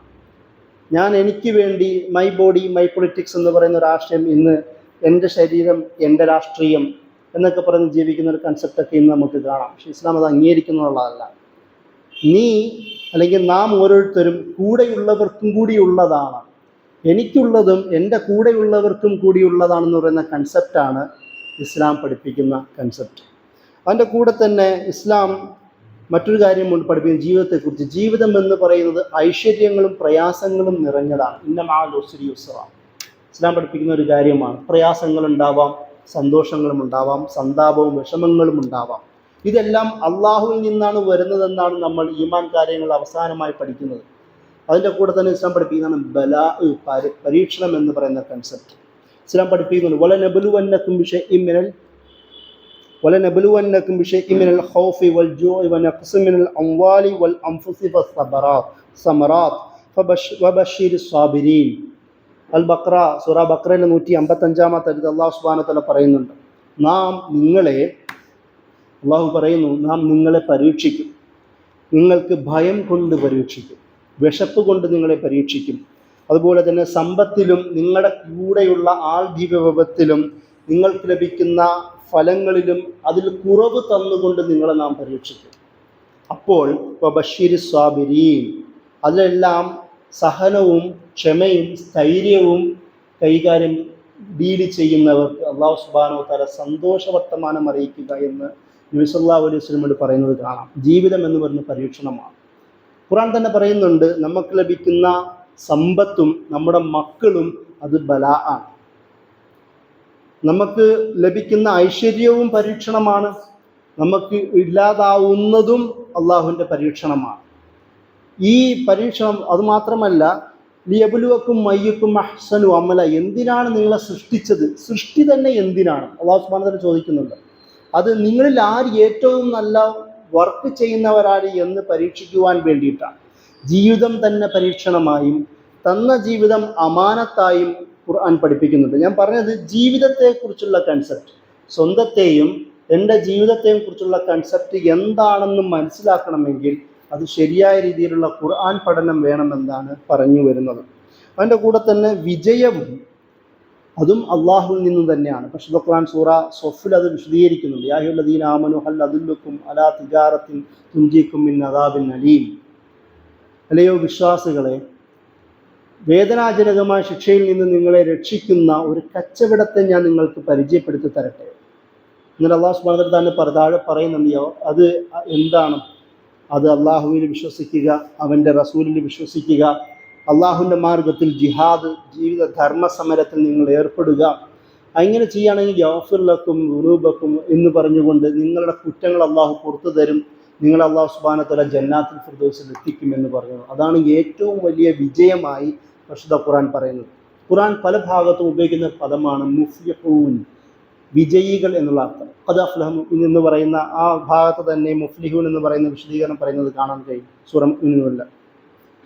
ഞാൻ എനിക്ക് വേണ്ടി, മൈ ബോഡി മൈ പൊളിറ്റിക്സ് എന്ന് പറയുന്ന ഒരു ആശയം ഇന്ന്, എൻ്റെ ശരീരം എൻ്റെ രാഷ്ട്രീയം എന്നൊക്കെ പറഞ്ഞ് ജീവിക്കുന്ന ഒരു കൺസെപ്റ്റൊക്കെ ഇന്ന് നമുക്ക് കാണാം. പക്ഷേ ഇസ്ലാം അത് അംഗീകരിക്കുന്നുള്ളതല്ല. നീ അല്ലെങ്കിൽ നാം ഓരോരുത്തരും കൂടെയുള്ളവർക്കും കൂടിയുള്ളതാണ്, എനിക്കുള്ളതും എൻ്റെ കൂടെയുള്ളവർക്കും കൂടിയുള്ളതാണെന്ന് പറയുന്ന കൺസെപ്റ്റാണ് ഇസ്ലാം പഠിപ്പിക്കുന്ന കൺസെപ്റ്റ്. അതിൻ്റെ കൂടെ തന്നെ ഇസ്ലാം മറ്റൊരു കാര്യം കൊണ്ട് പഠിപ്പിക്കുന്ന ജീവിതത്തെക്കുറിച്ച്. ജീവിതം എന്ന് പറയുന്നത് ഐശ്വര്യങ്ങളും പ്രയാസങ്ങളും നിറഞ്ഞതാണ്. ഇന്ന മഅൽ ഉസ്രി യുസ്റ. ഇസ്ലാം പഠിപ്പിക്കുന്ന ഒരു കാര്യമാണ്. പ്രയാസങ്ങളുണ്ടാവാം, സന്തോഷങ്ങളും ഉണ്ടാവാം, സന്താപവും വിഷമങ്ങളും ഉണ്ടാവാം. ഇതെല്ലാം അള്ളാഹുവിൽ നിന്നാണ് വരുന്നതെന്നാണ് നമ്മൾ ഈമാൻ കാര്യങ്ങൾ അവസാനമായി പഠിക്കുന്നത്. അതിൻ്റെ കൂടെ തന്നെ ഇസ്ലാം പഠിപ്പിക്കുന്നതാണ് ബലാ, പരീക്ഷണം എന്ന് പറയുന്ന കൺസെപ്റ്റ്. ഇസ്ലാം പഠിപ്പിക്കുന്നുണ്ട്, വലനബ്ലുവന്നകും ബിശൈഇൻ മിനൽ വലനബ്ലുവന്നകും ബിശൈഇൻ മിനൽ ഖൗഫി വൽ ജൂഇ വനഖ്സിൻ മിനൽ അംവാലി വൽ അൻഫുസി വസ്സമറാത്ത് വബശ്ശിരിസ് സാബിരീൻ. അൽ ബഖറ സൂറ ബഖറയിലെ 155-ാമത്തെ ആയത്തിൽ അല്ലാഹു സുബ്ഹാനഹു വ തആല പറയുന്നുണ്ട്, അള്ളാഹു പറയുന്നു, നാം നിങ്ങളെ പരീക്ഷിക്കും, നിങ്ങൾക്ക് ഭയം കൊണ്ട് പരീക്ഷിക്കും, വിശപ്പ് കൊണ്ട് നിങ്ങളെ പരീക്ഷിക്കും, അതുപോലെ തന്നെ സമ്പത്തിലും നിങ്ങളുടെ കൂടെയുള്ള ആൾജീവത്തിലും നിങ്ങൾക്ക് ലഭിക്കുന്ന ഫലങ്ങളിലും അതിൽ കുറവ് തന്നുകൊണ്ട് നിങ്ങളെ നാം പരീക്ഷിക്കും. അപ്പോൾ വബശ്ശിരി സ്വാബിരീൻ, അതിലെല്ലാം സഹനവും ക്ഷമയും സ്ഥൈര്യവും കൈകാര്യം ഡീല് ചെയ്യുന്നവർക്ക് അള്ളാഹു സുബ്ഹാനഹു വ തആല സന്തോഷ വർത്തമാനം അറിയിക്കുക എന്ന് നബി സല്ലല്ലാഹു അലൈഹി വസല്ലം പറയുന്നത് കാണാം. ജീവിതം എന്ന് പറയുന്ന പരീക്ഷണമാണ്. ഖുർആൻ തന്നെ പറയുന്നുണ്ട്, നമുക്ക് ലഭിക്കുന്ന സമ്പത്തും നമ്മുടെ മക്കളും അത് ബലാ ആണ്. നമുക്ക് ലഭിക്കുന്ന ഐശ്വര്യവും പരീക്ഷണമാണ്, നമുക്ക് ഇല്ലാതാവുന്നതും അള്ളാഹുവിൻ്റെ പരീക്ഷണമാണ്. ഈ പരീക്ഷണം അതുമാത്രമല്ല, ലിയബ്ലുവക്കും അയ്യുക്കും അഹ്സനു അമല, എന്തിനാണ് നിങ്ങളെ സൃഷ്ടിച്ചത്? സൃഷ്ടി തന്നെ എന്തിനാണ്? അള്ളാഹു സുബ്ഹാനഹു വ തആല ചോദിക്കുന്നുണ്ട്. അത് നിങ്ങളിൽ ആര് ഏറ്റവും നല്ല വർക്ക് ചെയ്യുന്നവരാണ് എന്ന് പരീക്ഷിക്കുവാൻ വേണ്ടിയിട്ടാണ്. ജീവിതം തന്നെ പരീക്ഷണമായും തന്ന ജീവിതം അമാനത്തായും ഖുർആൻ പഠിപ്പിക്കുന്നുണ്ട്. ഞാൻ പറഞ്ഞത് ജീവിതത്തെക്കുറിച്ചുള്ള കൺസെപ്റ്റ്, സ്വന്തത്തെയും എൻ്റെ ജീവിതത്തെയും കുറിച്ചുള്ള കൺസെപ്റ്റ് എന്താണെന്ന് മനസ്സിലാക്കണമെങ്കിൽ അത് ശരിയായ രീതിയിലുള്ള ഖുർആൻ പഠനം വേണമെന്നാണ് പറഞ്ഞു വരുന്നത്. അതിൻ്റെ കൂടെ തന്നെ വിജയവും അതും അള്ളാഹുവിൽ നിന്നും തന്നെയാണ്. പക്ഷേ ഖുർആൻ സൂറ സൊഫിൽ അത് വിശദീകരിക്കുന്നുണ്ട്. യാ അയ്യുഹല്ലദീന ആമനു ഹൽ അദുല്ലുക്കും അലാ തിജാറത്തിൻ തുൻജീക്കും മിൻ അദാബിൻ അലീം. അല്ലയോ വിശ്വാസികളെ, വേദനാജനകമായ ശിക്ഷയിൽ നിന്ന് നിങ്ങളെ രക്ഷിക്കുന്ന ഒരു കച്ചവടത്തെ ഞാൻ നിങ്ങൾക്ക് പരിചയപ്പെടുത്തി തരട്ടെ. എന്നിട്ട് അള്ളാഹു സുബ്ഹാനഹു വ തആല താഴെ പറയുന്നുണ്ടോ, അത് എന്താണ്? അത് അള്ളാഹുവിൽ വിശ്വസിക്കുക, അവൻ്റെ റസൂലിൽ വിശ്വസിക്കുക, അള്ളാഹുവിൻ്റെ മാർഗത്തിൽ ജിഹാദ്, ജീവിത ധർമ്മസമരത്തിൽ നിങ്ങൾ ഏർപ്പെടുക. അങ്ങനെ ചെയ്യുകയാണെങ്കിൽ യഗ്ഫിർ ലക്കും ദുനൂബക്കും എന്ന് പറഞ്ഞുകൊണ്ട് നിങ്ങളുടെ കുറ്റങ്ങൾ അള്ളാഹു പുറത്തു തരും, നിങ്ങൾ അള്ളാഹു സുബ്ഹാനഹു വ തആല ജന്നാത്തുൽ ഫിർദൗസിൽ എത്തിക്കുമെന്ന് പറഞ്ഞു. അതാണ് ഏറ്റവും വലിയ വിജയമായി പരിശുദ്ധ ഖുർആൻ പറയുന്നത്. ഖുർആൻ പല ഭാഗത്തും ഉപയോഗിക്കുന്ന പദമാണ് മുഫ്ലിഹൂൻ, വിജയികൾ എന്നുള്ള അർത്ഥം. ഖദ് അഫ്ലഹ എന്ന് പറയുന്ന ആ ഭാഗത്ത് തന്നെ മുഫ്ലിഹൂൻ എന്ന് പറയുന്ന വിശദീകരണം പറയുന്നത് കാണാൻ കഴിയും സൂറ മുഅ്മിനൂനിൽ.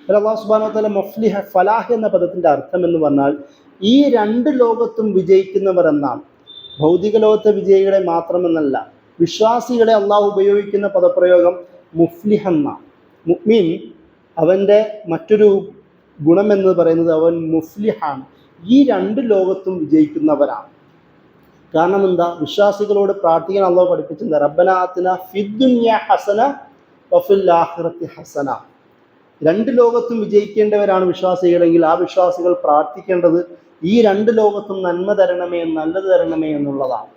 അല്ലാഹു സുബ്ഹാനഹു വ തആല മുഫ്ലിഹ, ഫലാഹ് എന്ന പദത്തിൻ്റെ അർത്ഥം എന്ന് പറഞ്ഞാൽ ഈ രണ്ട് ലോകത്തും വിജയിക്കുന്നവർ എന്നാണ്. ഭൗതിക ലോകത്തെ വിജയികളെ മാത്രമെന്നല്ല, വിശ്വാസികളെ അള്ളാഹു ഉപയോഗിക്കുന്ന പദപ്രയോഗം മുഫ്ലിഹ് എന്നാണ്. മുഅ്മിൻ, അവൻ്റെ മറ്റൊരു ഗുണമെന്ന് പറയുന്നത് അവൻ മുഫ്ലിഹാണ്. ഈ രണ്ട് ലോകത്തും വിജയിക്കുന്നവരാണ്. കാരണം എന്താ? വിശ്വാസികളോട് പ്രാർത്ഥിക്കാൻ അള്ളാഹു പഠിപ്പിച്ചത് റബ്ബനാ ആതിനാ ഫിദ്ദുനിയ ഹസന വഫിൽ ആഖിറതി ഹസന. രണ്ട് ലോകത്തും വിജയിക്കേണ്ടവരാണ് വിശ്വാസികളെങ്കിൽ ആ വിശ്വാസികൾ പ്രാർത്ഥിക്കേണ്ടത് ഈ രണ്ട് ലോകത്തും നന്മ തരണമേ, നല്ലത് തരണമേ എന്നുള്ളതാണ്.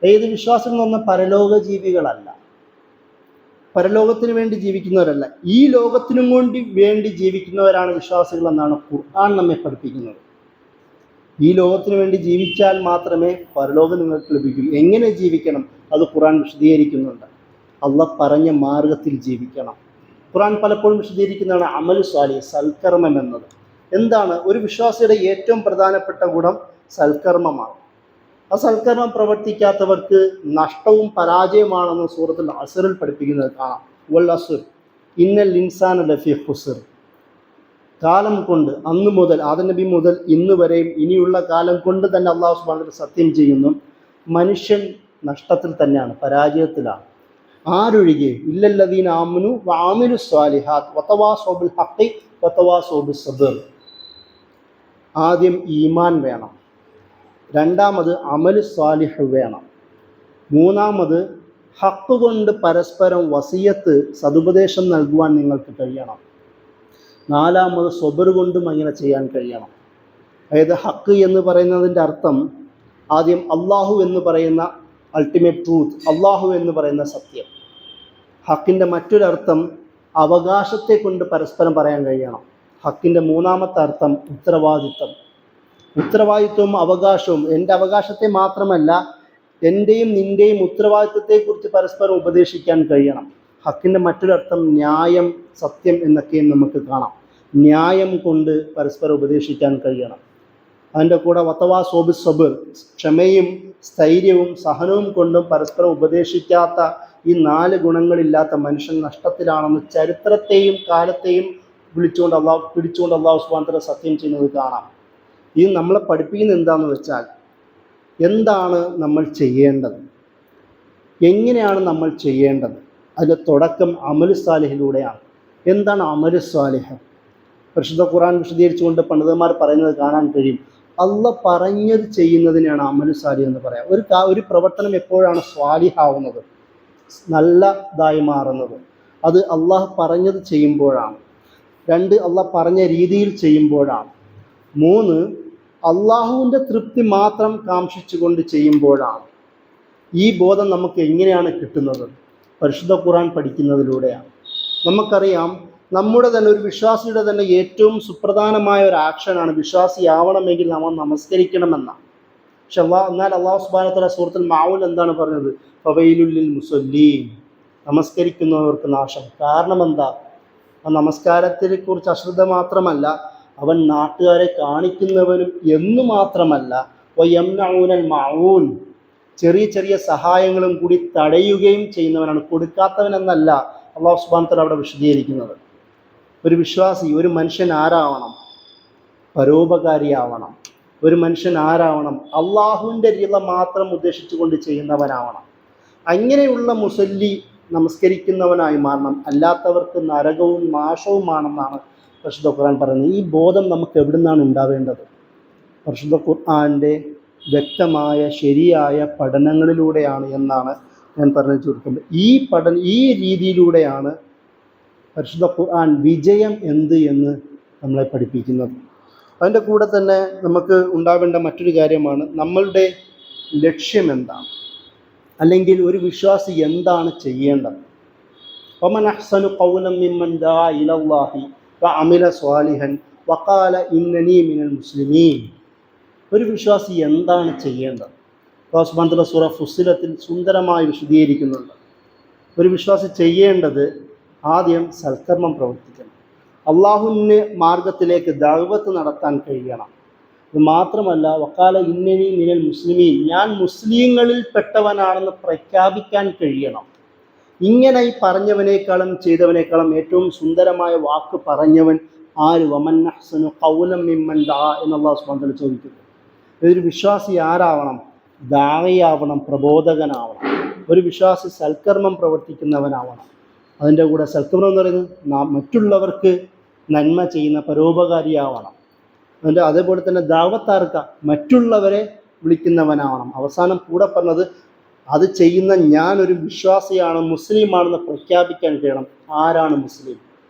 ഏത് വിശ്വാസികൾ എന്ന് പറഞ്ഞാൽ പരലോക ജീവികളല്ല, പരലോകത്തിന് വേണ്ടി ജീവിക്കുന്നവരല്ല, ഈ ലോകത്തിനും വേണ്ടി ജീവിക്കുന്നവരാണ് വിശ്വാസികൾ എന്നാണ് ഖുർആൻ നമ്മെ പഠിപ്പിക്കുന്നത്. ഈ ലോകത്തിന് വേണ്ടി ജീവിച്ചാൽ മാത്രമേ പരലോകം നിങ്ങൾക്ക് ലഭിക്കൂ. എങ്ങനെ ജീവിക്കണം അത് ഖുർആൻ വിശദീകരിക്കുന്നുണ്ട്. അള്ളാഹ് പറഞ്ഞ മാർഗത്തിൽ ജീവിക്കണം. ഖുർആൻ പലപ്പോഴും വിശദീകരിക്കുന്നതാണ് അമൽ സ്വാലിഹ്, സൽക്കർമ്മം എന്നത്. എന്താണ്? ഒരു വിശ്വാസിയുടെ ഏറ്റവും പ്രധാനപ്പെട്ട ഗുണം സൽക്കർമ്മമാണ്. ആ സൽക്കർമ്മം പ്രവർത്തിക്കാത്തവർക്ക് നഷ്ടവും പരാജയമാണെന്ന് സൂറത്തുൽ അസ്റിൽ പഠിപ്പിക്കുന്നത് കാണാം. വൽ അസ്ർ ഇന്നൽ ഇൻസാന ലഫീ ഖുസ്ർ. കാലം കൊണ്ട്, അന്ന് മുതൽ ആദം നബി മുതൽ ഇന്ന് വരെയും ഇനിയുള്ള കാലം കൊണ്ട് തന്നെ അള്ളാഹു സുബ്ഹാനഹു വ തആല സത്യം ചെയ്യുന്നു, മനുഷ്യൻ നഷ്ടത്തിൽ തന്നെയാണ്, പരാജയത്തിലാണ്. ആരൊഴികെ? ഇല്ലല്ലദീന ആമനു വഅമിലു സ്വാലിഹാത്ത് വതവാസൗ ബിൽ ഹഖ് വതവാസൗ ബിസ് സബ്ർ. ആദ്യം ഈമാൻ വേണം, രണ്ടാമത് അമൽ സ്വാലിഹ് വേണം, മൂന്നാമത് ഹഖ് കൊണ്ട് പരസ്പരം വസിയത്ത്, സതുപദേശം നൽകുവാൻ നിങ്ങൾക്ക് കഴിയണം, നാലാമത് സ്വബർ കൊണ്ടും അങ്ങനെ ചെയ്യാൻ കഴിയണം. അതായത് ഹഖ് എന്ന് പറയുന്നതിൻ്റെ അർത്ഥം ആദ്യം അള്ളാഹു എന്ന് പറയുന്ന അൾട്ടിമേറ്റ് ട്രൂത്ത്, അള്ളാഹു എന്ന് പറയുന്ന സത്യം. ഹക്കിൻ്റെ മറ്റൊരർത്ഥം അവകാശത്തെ കൊണ്ട് പരസ്പരം പറയാൻ കഴിയണം. ഹക്കിൻ്റെ മൂന്നാമത്തെ അർത്ഥം ഉത്തരവാദിത്വം. ഉത്തരവാദിത്വവും അവകാശവും, എൻ്റെ അവകാശത്തെ മാത്രമല്ല എൻ്റെയും നിൻ്റെയും ഉത്തരവാദിത്വത്തെക്കുറിച്ച് പരസ്പരം ഉപദേശിക്കാൻ കഴിയണം. ഹക്കിൻ്റെ മറ്റൊരർത്ഥം ന്യായം, സത്യം എന്നൊക്കെയും നമുക്ക് കാണാം. ന്യായം കൊണ്ട് പരസ്പരം ഉപദേശിക്കാൻ കഴിയണം. അതിൻ്റെ കൂടെ വത്തവാ സോബി സബിർ, ക്ഷമയും സ്ഥൈര്യവും സഹനവും കൊണ്ടും പരസ്പരം ഉപദേശിക്കാത്ത ഈ 4 ഗുണങ്ങളില്ലാത്ത മനുഷ്യൻ നഷ്ടത്തിലാണെന്ന് ചരിത്രത്തെയും കാലത്തെയും പിടിച്ചുകൊണ്ട് അള്ളാഹു സുബ്ഹാനഹു വ തആല സത്യം ചെയ്യുന്നത് കാണാം. ഇത് നമ്മളെ പഠിപ്പിക്കുന്നത് എന്താണെന്ന് വെച്ചാൽ, എന്താണ് നമ്മൾ ചെയ്യേണ്ടത്, എങ്ങനെയാണ് നമ്മൾ ചെയ്യേണ്ടത്? അതിൻ്റെ തുടക്കം അമലു സാലിഹിലൂടെയാണ്. എന്താണ് അമലു സാലിഹ്? പരിശുദ്ധ ഖുർആൻ വിശദീകരിച്ചുകൊണ്ട് പണ്ഡിതന്മാർ പറയുന്നത് കാണാൻ കഴിയും. അള്ളാഹ് പറഞ്ഞത് ചെയ്യുന്നതിനാണ് അമലു സാലിഹ് എന്ന് പറയാം. ഒരു പ്രവർത്തനം എപ്പോഴാണ് സ്വാലിഹാവുന്നത്, നല്ലതായി മാറുന്നത്? അത് അള്ളാഹ് പറഞ്ഞത് ചെയ്യുമ്പോഴാണ്. 2, അള്ളാഹ് പറഞ്ഞ രീതിയിൽ ചെയ്യുമ്പോഴാണ്. 3, അള്ളാഹുവിൻ്റെ തൃപ്തി മാത്രം കാംക്ഷിച്ചുകൊണ്ട് ചെയ്യുമ്പോഴാണ്. ഈ ബോധം നമുക്ക് എങ്ങനെയാണ് കിട്ടുന്നത്? പരിശുദ്ധ ഖുർആൻ പഠിക്കുന്നതിലൂടെയാണ്. നമുക്കറിയാം, നമ്മുടെ തന്നെ ഒരു വിശ്വാസിയുടെ തന്നെ ഏറ്റവും സുപ്രധാനമായ ഒരു ആക്ഷനാണ് വിശ്വാസിയാവണമെങ്കിൽ നമ്മൾ നമസ്കരിക്കണമെന്നാണ്. പക്ഷെ എന്നാൽ അള്ളാഹു സുബ്ഹാനഹു വ തആല സൂറത്തുൽ മാഊൻ എന്താണ് പറഞ്ഞത്? ഫവൈലുൽ ലിൽ മുസല്ലീൻ, നമസ്കരിക്കുന്നവർക്ക് നാശം. കാരണം എന്താ? ആ നമസ്കാരത്തെ കുറിച്ച് അശ്രദ്ധ മാത്രമല്ല, അവൻ നാട്ടുകാരെ കാണിക്കുന്നവനും എന്നു മാത്രമല്ല, വയംനഊനൽ മഊൻ, ചെറിയ ചെറിയ സഹായങ്ങളും കൂടി തടയുകയും ചെയ്യുന്നവനാണ്, കൊടുക്കാത്തവനെന്നല്ല അള്ളാഹു സുബ്ഹാനഹു വ തആല അവിടെ വിശദീകരിക്കുന്നത്. ഒരു വിശ്വാസി, ഒരു മനുഷ്യൻ ആരാവണം? പരോപകാരിയാവണം. ഒരു മനുഷ്യൻ ആരാവണം? അള്ളാഹുവിൻ്റെ റിള മാത്രം ഉദ്ദേശിച്ചുകൊണ്ട് ചെയ്യുന്നവനാവണം. അങ്ങനെയുള്ള മുസല്ലി നമസ്കരിക്കുന്നവനായി മാറണം. അല്ലാത്തവർക്ക് നരകവും നാശവുമാണെന്നാണ് പരിശുദ്ധ ഖുർആൻ പറയുന്നത്. ഈ ബോധം നമുക്ക് എവിടെ നിന്നാണ് ഉണ്ടാവേണ്ടത്? പരിശുദ്ധ ഖുർആൻ്റെ വ്യക്തമായ ശരിയായ പഠനങ്ങളിലൂടെയാണ് എന്നാണ് ഞാൻ പറഞ്ഞു ചുരുക്കുന്നത്. ഈ രീതിയിലൂടെയാണ് പരിശുദ്ധ ഖുർആൻ വിജയം എന്ത് എന്ന് നമ്മളെ പഠിപ്പിക്കുന്നത്. അതിൻ്റെ കൂടെ തന്നെ നമുക്ക് ഉണ്ടാവേണ്ട മറ്റൊരു കാര്യമാണ് നമ്മളുടെ ലക്ഷ്യം എന്താണ്, അല്ലെങ്കിൽ ഒരു വിശ്വാസി എന്താണ് ചെയ്യേണ്ടത്. വമൻ അഹ്സനു ഖൗലൻ മിമ്മൻ ദാ ഇലല്ലാഹി വഅമില സ്വാലിഹൻ വഖാല ഇന്നനി മിനൽ മുസ്ലിമീൻ. ഒരു വിശ്വാസി എന്താണ് ചെയ്യേണ്ടത്? അല്ലാഹു സുബ്ഹാനഹു വ തആല സൂറ ഫുസ്സിലത്തിൽ സുന്ദരമായി വിശദീകരിക്കുന്നുണ്ട്. ഒരു വിശ്വാസി ചെയ്യേണ്ടത് ആദ്യം സൽക്കർമ്മം പ്രവർത്തിക്കണം. അള്ളാഹുവിൻ്റെ മാർഗത്തിലേക്ക് ദഅവത്ത് നടത്താൻ കഴിയണം. ഇത് മാത്രമല്ല, വഖാല ഇന്നനി മിനൽ മുസ്ലിമീൻ, ഞാൻ മുസ്ലിങ്ങളിൽ പെട്ടവനാണെന്ന് പ്രഖ്യാപിക്കാൻ കഴിയണം. ഇങ്ങനെ ഈ പറഞ്ഞവനേക്കാളും ചെയ്തവനേക്കാളും ഏറ്റവും സുന്ദരമായ വാക്ക് പറഞ്ഞവൻ ആര്? വമൻ അഹ്സനു ഖൗലൻ മിമ്മൻ ദാ എന്ന് അല്ലാഹു സുബ്ഹാനഹു വ തആല ചോദിക്കുന്നു. ഒരു വിശ്വാസി ആരാവണം? ദാഇയാവണം, പ്രബോധകനാവണം. ഒരു വിശ്വാസി സൽക്കർമ്മം പ്രവർത്തിക്കുന്നവനാവണം. അതിൻ്റെ കൂടെ സൽക്കർമ്മം എന്ന് പറയുന്നത് മറ്റുള്ളവർക്ക് നന്മ ചെയ്യുന്ന പരോപകാരിയാവണം. അതേപോലെ തന്നെ ദാവത്താർക്ക, മറ്റുള്ളവരെ വിളിക്കുന്നവനാവണം. അവസാനം കൂടെ പറഞ്ഞത്, അത് ചെയ്യുന്ന ഞാനൊരു വിശ്വാസിയാണ്, മുസ്ലിമാണെന്ന് പ്രഖ്യാപിക്കാൻ കഴിയണം. ആരാണ് മുസ്ലിം?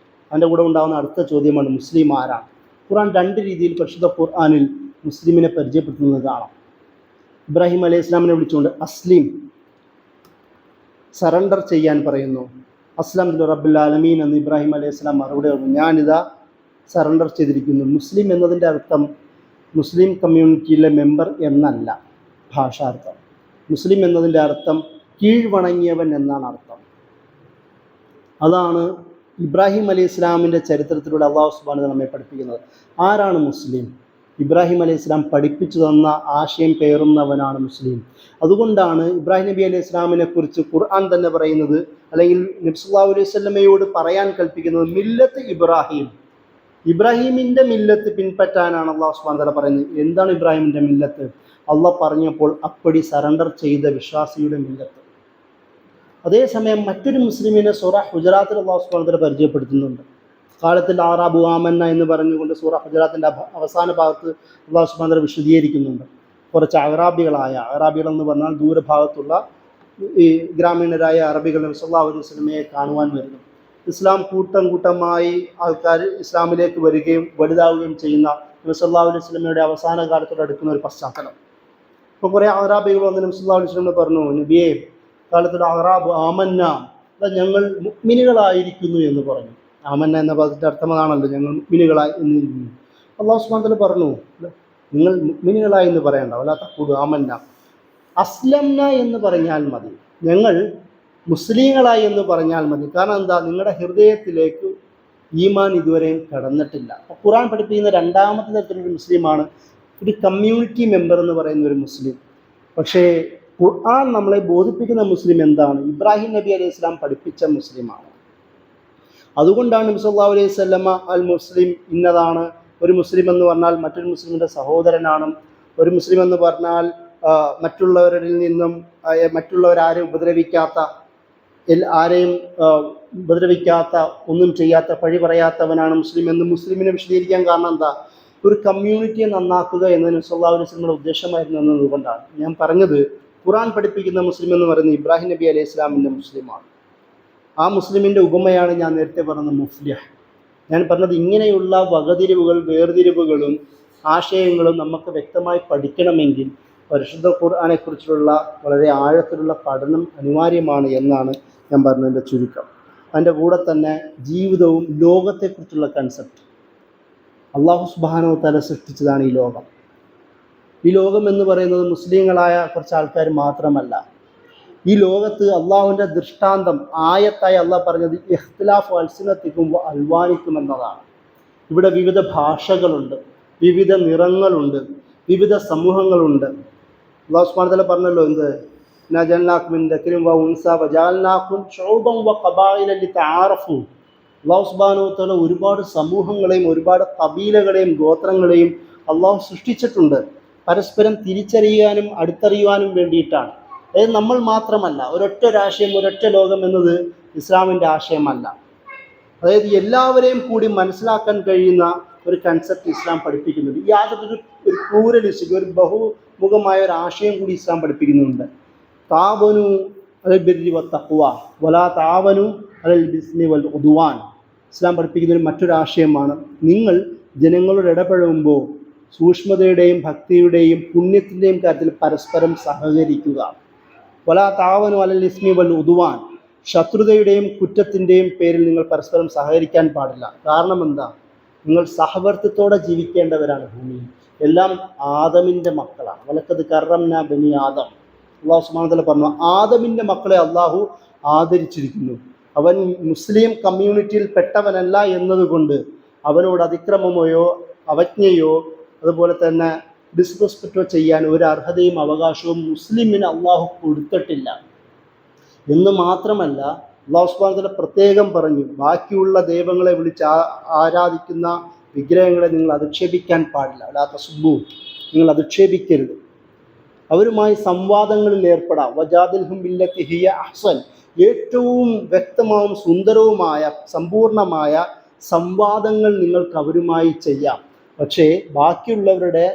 അതിൻ്റെ കൂടെ ഉണ്ടാകുന്ന അടുത്ത ചോദ്യമാണ്, മുസ്ലിം ആരാണ്? ഖുർആൻ 2 രീതിയിൽ പരിശുദ്ധ ഖുർആനിൽ മുസ്ലിമിനെ പരിചയപ്പെടുത്തുന്നത് കാണാം. ഇബ്രാഹിം അലൈഹി ഇസ്ലാമിനെ വിളിച്ചുകൊണ്ട് അസ്ലിം, സറണ്ടർ ചെയ്യാൻ പറയുന്നു. അസ്ലാം റബ്ബുൽ ആലമീൻ എന്ന് ഇബ്രാഹിം അലൈഹി ഇസ്ലാം മറുപടി പറഞ്ഞു, ഞാനിതാ സറണ്ടർ ചെയ്തിരിക്കുന്നു. മുസ്ലിം എന്നതിൻ്റെ അർത്ഥം മുസ്ലിം കമ്മ്യൂണിറ്റിയിലെ മെമ്പർ എന്നല്ല ഭാഷാർത്ഥം. മുസ്ലിം എന്നതിൻ്റെ അർത്ഥം കീഴ്വണങ്ങിയവൻ എന്നാണ് അർത്ഥം. അതാണ് ഇബ്രാഹിം അലൈഹി ഇസ്ലാമിൻ്റെ ചരിത്രത്തിലൂടെ അല്ലാഹു സുബ്ഹാനഹു വ തആല നമ്മെ പഠിപ്പിക്കുന്നത്. ആരാണ് മുസ്ലിം? ഇബ്രാഹിം അലൈഹി ഇസ്ലാം പഠിപ്പിച്ചു തന്ന ആശയം പേറുന്നവനാണ് മുസ്ലിം. അതുകൊണ്ടാണ് ഇബ്രാഹിം നബി അലൈഹി ഇസ്ലാമിനെ കുറിച്ച് ഖുർആൻ തന്നെ പറയുന്നത്, അല്ലെങ്കിൽ നബി സല്ലല്ലാഹു അലൈഹി വസല്ലമയോട് പറയാൻ കൽപ്പിക്കുന്നത്, മില്ലത്ത് ഇബ്രാഹിം, ഇബ്രാഹിമിൻ്റെ മില്ലത്ത് പിൻപറ്റാനാണ് അല്ലാഹു സുബ്ഹാനഹു വ തആല പറയുന്നത്. എന്താണ് ഇബ്രാഹിമിൻ്റെ മില്ലത്ത്? അള്ളാഹ് പറഞ്ഞപ്പോൾ അപ്പടി സറണ്ടർ ചെയ്ത വിശ്വാസിയുടെ മില്ലത്ത്. അതേസമയം മറ്റൊരു മുസ്ലിമിനെ സൂറ ഹുജറാത്തിൽ അല്ലാഹു സുബ്ഹാനഹു വ തആല പരിചയപ്പെടുത്തുന്നുണ്ട്. കാലത്തിൽ ആറാബു ആമന്ന എന്ന് പറഞ്ഞുകൊണ്ട് സൂറ ഹുജറാത്തിൻ്റെ അവസാന ഭാഗത്ത് അല്ലാഹു സുബ്ഹാനഹു വ തആല വിശദീകരിക്കുന്നുണ്ട്. കുറച്ച് അറാബികൾ എന്ന് പറഞ്ഞാൽ ദൂരഭാഗത്തുള്ള ഈ ഗ്രാമീണരായ അറബികൾ നബി സല്ലല്ലാഹു അലൈഹി വസല്ലമയെ കാണുവാൻ വരുന്നു. ഇസ്ലാം കൂട്ടമായി ആൾക്കാർ ഇസ്ലാമിലേക്ക് വരികയും വലുതാവുകയും ചെയ്യുന്ന നബി സല്ലല്ലാഹു അലൈഹി വസല്ലമയുടെ അവസാന കാലത്തോട് അടുക്കുന്ന ഒരു പശ്ചാത്തലം. ഇപ്പോൾ കുറേ അറാബികൾ വന്ന് നബി സല്ലല്ലാഹു അലൈഹി വസല്ലമയോട് പറഞ്ഞു, നബിയെ, കാലത്തോട് അറാബ് ആമന്ന, ഞങ്ങൾ മുഅ്മിനുകളായിരിക്കുന്നു എന്ന് പറഞ്ഞു. ആമന്ന എന്ന പദത്തിൻ്റെ അർത്ഥം അതാണല്ലോ, ഞങ്ങൾ മുഅ്മിനുകളായി എന്നിരിക്കുന്നു. അല്ലാഹു സുബ്ഹാനഹു വ തആല പറഞ്ഞു, നിങ്ങൾ മുഅ്മിനുകളായി എന്ന് പറയണ്ട, വലാ തഖൂലു ആമന്ന, അസ്ലംന എന്ന് പറഞ്ഞാൽ മതി, ഞങ്ങൾ മുസ്ലിങ്ങളായി എന്ന് പറഞ്ഞാൽ മതി. കാരണം എന്താ? നിങ്ങളുടെ ഹൃദയത്തിലേക്ക് ഈമാൻ ഇതുവരെയും കടന്നിട്ടില്ല. അപ്പോൾ ഖുർആൻ പഠിപ്പിക്കുന്ന 2ാമത്തെ തരത്തിലൊരു മുസ്ലിമാണ് ഒരു കമ്മ്യൂണിറ്റി മെമ്പർ എന്ന് പറയുന്ന ഒരു മുസ്ലിം. പക്ഷേ ഖുർആൻ നമ്മളെ ബോധിപ്പിക്കുന്ന മുസ്ലിം എന്താണ്? ഇബ്രാഹിം നബി അലൈഹി സ്വലാം പഠിപ്പിച്ച മുസ്ലിമാണ്. അതുകൊണ്ടാണ് നബി സല്ലല്ലാഹു അലൈഹി വസല്ലമ അൽ മുസ്ലിം ഇന്നതാണ്. ഒരു മുസ്ലിം എന്ന് പറഞ്ഞാൽ മറ്റൊരു മുസ്ലിമിൻ്റെ സഹോദരനാണ്. ഒരു മുസ്ലിം എന്ന് പറഞ്ഞാൽ മറ്റുള്ളവരിൽ നിന്നും മറ്റുള്ളവരാരെയും ഉപദ്രവിക്കാത്ത, ആരെയും ഉപദ്രവിക്കാത്ത, ഒന്നും ചെയ്യാത്ത, പഴി പറയാത്തവനാണ് മുസ്ലിം എന്ന് മുസ്ലിമിനെ വിശദീകരിക്കാൻ കാരണം എന്താ? ഒരു കമ്മ്യൂണിറ്റിയെ നന്നാക്കുക എന്നതിന് സല്ലല്ലാഹു അലൈഹി വസല്ലമയുടെ ഉദ്ദേശമായിരുന്നു എന്നതുകൊണ്ടാണ്. ഞാൻ പറഞ്ഞത് ഖുർആൻ പഠിപ്പിക്കുന്ന മുസ്ലിം എന്ന് പറയുന്നത് ഇബ്രാഹിം നബി അലൈഹി ഇസ്ലാമിൻ്റെ മുസ്ലിമാണ്. ആ മുസ്ലിമിൻ്റെ ഉപമയാണ് ഞാൻ നേരത്തെ പറഞ്ഞ മുഫ്ലിഹ്. ഞാൻ പറഞ്ഞത് ഇങ്ങനെയുള്ള വകതിരിവുകൾ, വേർതിരിവുകളും ആശയങ്ങളും നമുക്ക് വ്യക്തമായി പഠിക്കണമെങ്കിൽ പരിശുദ്ധ ഖുർആനെക്കുറിച്ചുള്ള വളരെ ആഴത്തിലുള്ള പഠനം അനിവാര്യമാണ് എന്നാണ് ഞാൻ പറഞ്ഞതിൻ്റെ ചുരുക്കം. അതിൻ്റെ കൂടെ തന്നെ ജീവിതവും ലോകത്തെക്കുറിച്ചുള്ള കൺസെപ്റ്റ്. അല്ലാഹു സുബ്ഹാനഹു വ തആല സൃഷ്ടിച്ചതാണ് ഈ ലോകം. ഈ ലോകം എന്ന് പറയുന്നത് മുസ്ലിങ്ങളായ കുറച്ച് ആൾക്കാർ മാത്രമല്ല. ഈ ലോകത്ത് അള്ളാഹുവിൻ്റെ ദൃഷ്ടാന്തം ആയത്തായി അള്ളാഹ് പറഞ്ഞത് ഇഖ്തിലാഫ് അൽസിനത്തിക്കും അൽവാനിക്കും എന്നതാണ്. ഇവിടെ വിവിധ ഭാഷകളുണ്ട്, വിവിധ നിറങ്ങളുണ്ട്, വിവിധ സമൂഹങ്ങളുണ്ട്. അള്ളാഹു സുബ്ഹാനഹു വ തആല പറഞ്ഞല്ലോ, എന്ത് ഇന്നാ ജഅൽനാകും മിൻ ദക്രിൻ വ ഉൻസാ വജഅൽനാകും ശുഉബൻ വ ഖബായില ലിതആറഫു. അള്ളാഹു സുബ്ഹാനഹു വ തആല ഒരുപാട് സമൂഹങ്ങളെയും ഒരുപാട് കബീലകളെയും ഗോത്രങ്ങളെയും അള്ളാഹു സൃഷ്ടിച്ചിട്ടുണ്ട് പരസ്പരം തിരിച്ചറിയാനും അടുത്തറിയുവാനും വേണ്ടിയിട്ടാണ്. അതായത് നമ്മൾ മാത്രമല്ല, ഒരൊറ്റ രാഷ്ട്രീയം, ഒരൊറ്റ ലോകം എന്നത് ഇസ്ലാമിൻ്റെ ആശയമല്ല. അതായത് എല്ലാവരെയും കൂടി മനസ്സിലാക്കാൻ കഴിയുന്ന ഒരു കൺസെപ്റ്റ് ഇസ്ലാം പഠിപ്പിക്കുന്നുണ്ട്. യാതൊരു പ്ലൂറലിസ്റ്റിക്, ഒരു ബഹുമുഖമായ ഒരു ആശയം കൂടി ഇസ്ലാം പഠിപ്പിക്കുന്നുണ്ട്. താവനു അലൽ ബിർരി വ തഖ്വ വലാ താവനു അലൽ ബിസ്മി വൽ ഉദ്വാൻ. ഇസ്ലാം പഠിപ്പിക്കുന്ന മറ്റൊരു ആശയമാണ്, നിങ്ങൾ ജനങ്ങളോട് ഇടപഴകുമ്പോൾ സൂക്ഷ്മതയുടെയും ഭക്തിയുടെയും പുണ്യത്തിൻ്റെയും കാര്യത്തിൽ പരസ്പരം സഹകരിക്കുക. വലാ താവനു അലൽ ഇസ്മി വൽ ഉദ്വാൻ. ശത്രുതയുടെയും കുറ്റത്തിൻ്റെയും പേരിൽ നിങ്ങൾ പരസ്പരം സഹകരിക്കാൻ പാടില്ല. കാരണം എന്താ? നിങ്ങൾ സഹവർത്തിത്തോടെ ജീവിക്കേണ്ടവരാണ് ഭൂമിയിൽ. എല്ലാം ആദമിൻ്റെ മക്കളാണ്. വലക്കത് കറംനാ ബനി ആദം. അള്ളാഹു സുബ്ഹാനഹു വ തആല പറഞ്ഞു, ആദമിൻ്റെ മക്കളെ അള്ളാഹു ആദരിച്ചിരിക്കുന്നു. അവൻ മുസ്ലിം കമ്മ്യൂണിറ്റിയിൽ പെട്ടവനല്ല എന്നതുകൊണ്ട് അവനോട് അതിക്രമമോ അവജ്ഞയോ അതുപോലെ തന്നെ ഡിസ്റെസ്പെക്റ്റോ ചെയ്യാൻ ഒരു അർഹതയും അവകാശവും മുസ്ലിമിന് അള്ളാഹു കൊടുത്തിട്ടില്ല. എന്ന് മാത്രമല്ല, അള്ളാഹു സുബ്ഹാനഹു വ തആല പ്രത്യേകം പറഞ്ഞു, ബാക്കിയുള്ള ദൈവങ്ങളെ വിളിച്ച് ആരാധിക്കുന്ന വിഗ്രഹങ്ങളെ നിങ്ങൾ അധിക്ഷേപിക്കാൻ പാടില്ല. ലാ തസുബ്ബു, നിങ്ങൾ അധിക്ഷേപിക്കരുത്. അവരുമായി സംവാദങ്ങളിൽ ഏർപ്പെടാം. വജാദിൽഹും ബില്ലത്തി ഹിയ അഹ്സൻ. ഏറ്റവും വ്യക്തമാവും സുന്ദരവുമായ സമ്പൂർണമായ സംവാദങ്ങൾ നിങ്ങൾക്ക് അവരുമായി ചെയ്യാം. പക്ഷേ ബാക്കിയുള്ളവരുടെ